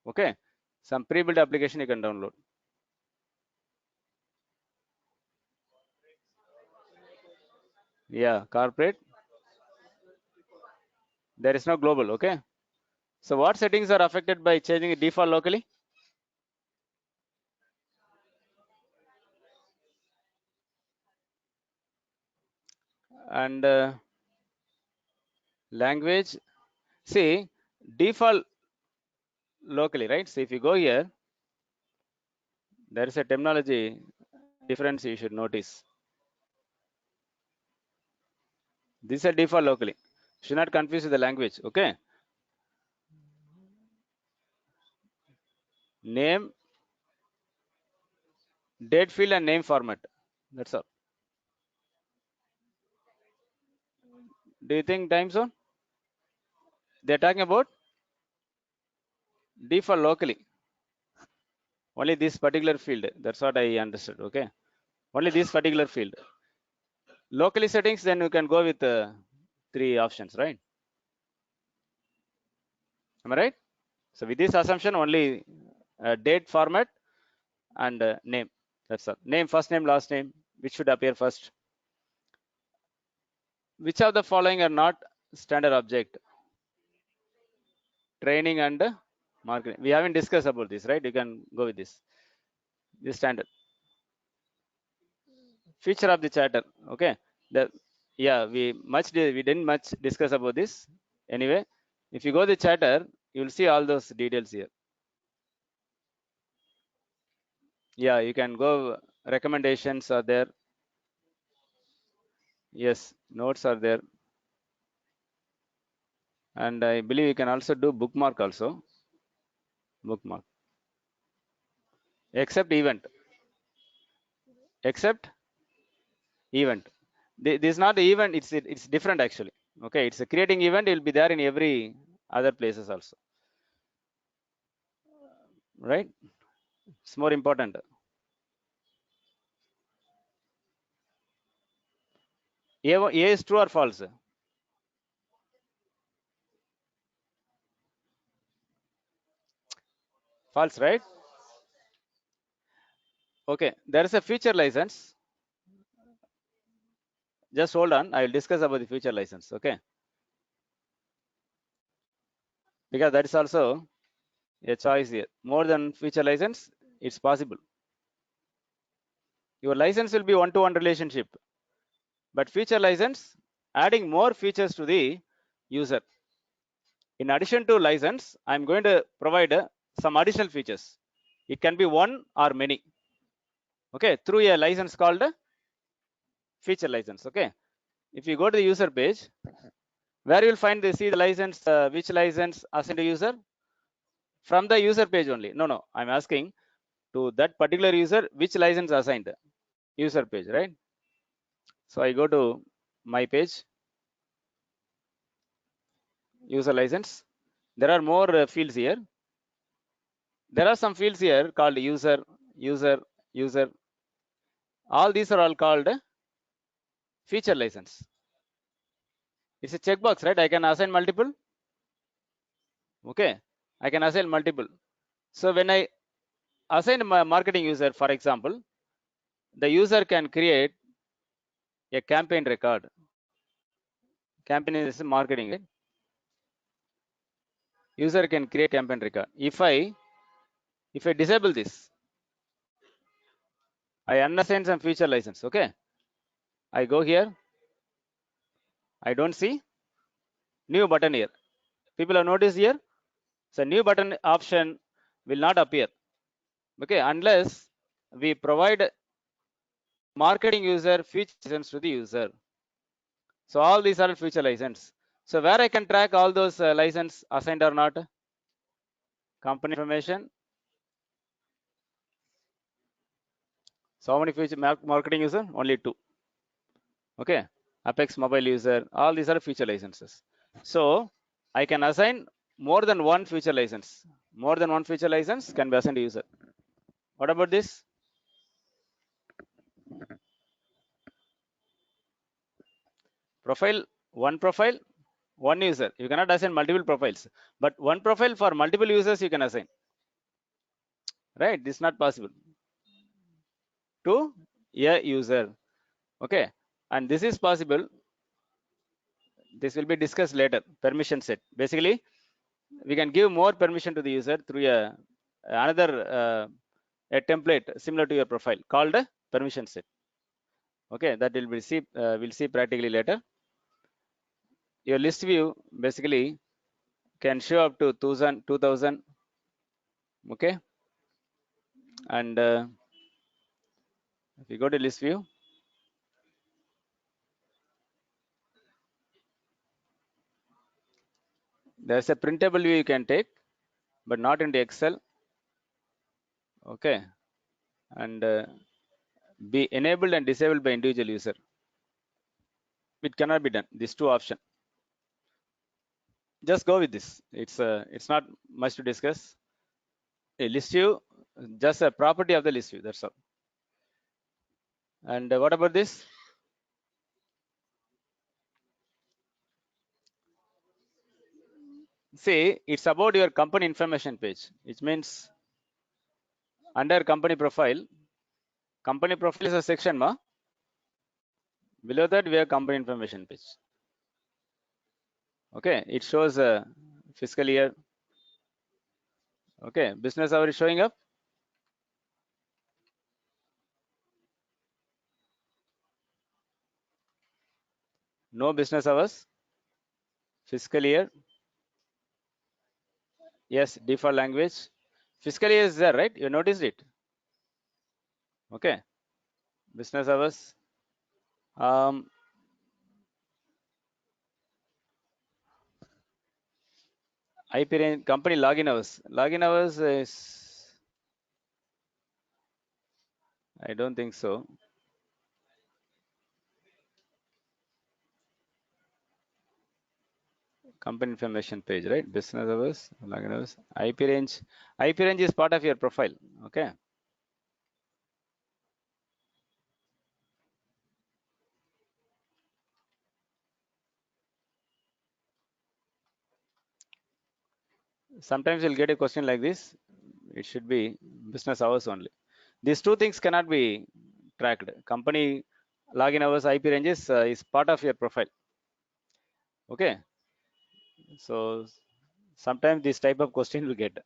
Okay, some pre-built application you can download. Yeah, corporate. There is no global. Okay. So what settings are affected by changing default locally? And language. See, default locally, right? So if you go here, there is a terminology difference you should notice. This is a default locally. Should not confuse with the language. Okay. Name, date field, and name format. That's all. Do you think time zone? They're talking about default locally. Only this particular field. That's what I understood. Okay. Only this particular field. Locally settings, then you can go with 3 options, right? Am I right? So with this assumption, only date format and name. That's all. Name, first name, last name, which should appear first. Which of the following are not standard object? Training and marketing. We haven't discussed about this, right? You can go with this. This standard. Feature of the charter. Okay. The yeah, we didn't much discuss about this. Anyway, if you go to the charter, you'll see all those details here. Yeah, you can go. Recommendations are there. Yes, notes are there. And I believe you can also do bookmark also. Bookmark. Except event. Except event. This is not the event, it's different actually. Okay, it's a creating event, it will be there in every other places also. Right? It's more important. A is true or false? False, right? Okay, there is a feature license. Just hold on, I will discuss about the feature license. Okay, because that is also a choice here. More than feature license, it's possible. Your license will be one-to-one relationship, but feature license adding more features to the user. In addition to license, I'm going to provide some additional features. It can be one or many. Okay, through a license called feature license. Okay, if you go to the user page, where you will find see the license, which license assigned to user? From the user page only. No, I'm asking to that particular user which license assigned. User page, right? So I go to my page, user license. There are more fields here. There are some fields here called user. All these are all called feature license. It's a checkbox, right? I can assign multiple. Okay, I can assign multiple. So when I assign my marketing user, for example, the user can create a campaign record. Campaign is marketing, right? User can create campaign record. If I disable this, I unassign some feature license. Okay, I go here. I don't see new button here. People have noticed here. So new button option will not appear. Okay, unless we provide marketing user feature license to the user. So all these are feature license. So where I can track all those license assigned or not? Company information. So how many feature marketing user? Only 2. Okay. Apex mobile user. All these are feature licenses. So I can assign more than one feature license. More than one feature license can be assigned to user. What about this? Profile, one user. You cannot assign multiple profiles, but one profile for multiple users you can assign. Right? This is not possible to a user. Okay. And this is possible. This will be discussed later. Permission set. Basically, we can give more permission to the user through another a template similar to your profile called a permission set. Okay, that will be see we'll see practically later. Your list view basically can show up to 2000. Okay, and if you go to list view, there's a printable view you can take, but not in the Excel. Okay, and be enabled and disabled by individual user. It cannot be done. These two options. Just go with this. It's not much to discuss. A list view, just a property of the list view. That's all. And what about this? See, it's about your company information page, which means under company profile is a section, ma. Below that we have company information page. Okay, it shows fiscal year. Okay, business hour is showing up. No business hours. Fiscal year. Yes, default language. Fiscal year is there, right? You noticed it. Okay, business hours. IP range, company login hours. Login hours is, I don't think so. Company information page, right? Business hours, login hours, IP range. IP range is part of your profile. Okay. Sometimes you'll get a question like this. It should be business hours only. These two things cannot be tracked. Company login hours, IP ranges is part of your profile. Okay. So sometimes this type of question will get.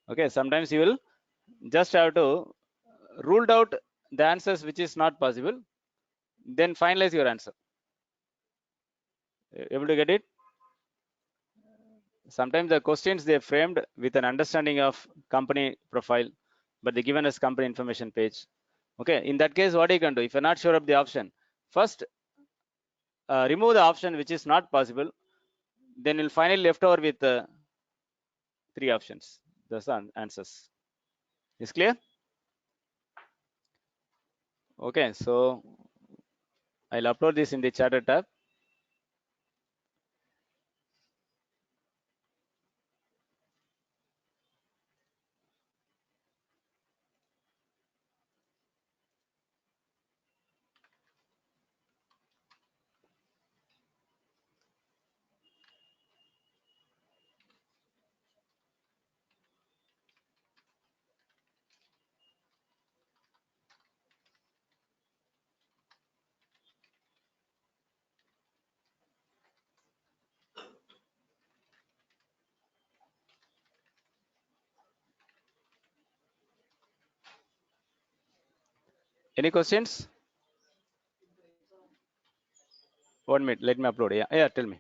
Okay. Sometimes you will just have to ruled out the answers which is not possible, then finalize your answer. Able to get it? Sometimes the questions they framed with an understanding of company profile, but they given us company information page. Okay, in that case, what you can do, if you're not sure of the option, first remove the option which is not possible, then you'll finally left over with 3 options. Those are answers. Is clear? Okay, so I'll upload this in the chatter tab. Any questions? 1 minute, let me upload. Yeah, tell me.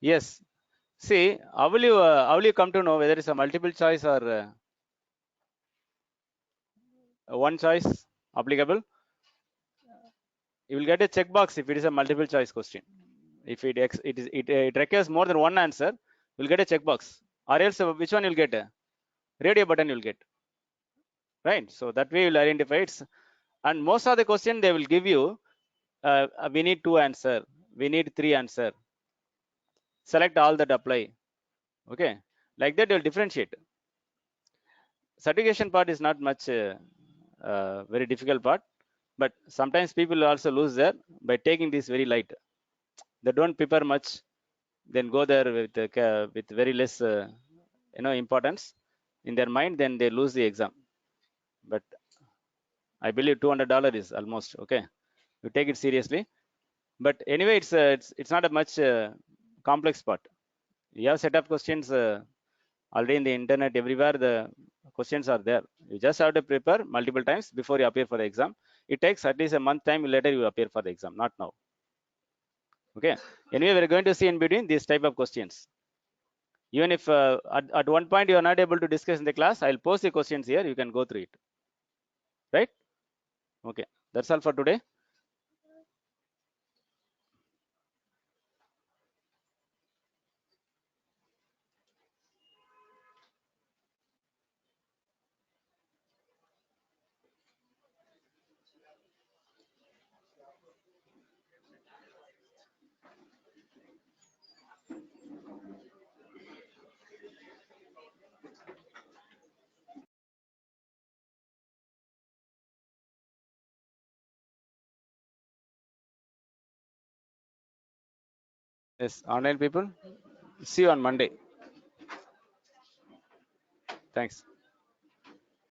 Yes, See, how will you come to know whether it's a multiple choice or one choice applicable? You will get a checkbox if it is a multiple choice question. If it requires more than one answer, you'll get a checkbox. Or else, which one you'll get? Radio button you'll get. Right. So that way you'll identify it. And most of the question they will give you, we need 2 answer, we need 3 answer. Select all that apply. Okay. Like that you'll differentiate. Certification part is not much very difficult part, but sometimes people also lose there by taking this very light. They don't prepare much, then go there with very less importance in their mind, then they lose the exam. But I believe $200 is almost okay. You take it seriously. But anyway, it's not a much complex part. You have set up questions already in the internet everywhere. The questions are there. You just have to prepare multiple times before you appear for the exam. It takes at least a month time later you appear for the exam, not now. Okay. Anyway, we're going to see in between these type of questions. Even if at one point you are not able to discuss in the class, I'll post the questions here. You can go through it. Right? Okay. That's all for today. Yes, online people. See you on Monday. Thanks.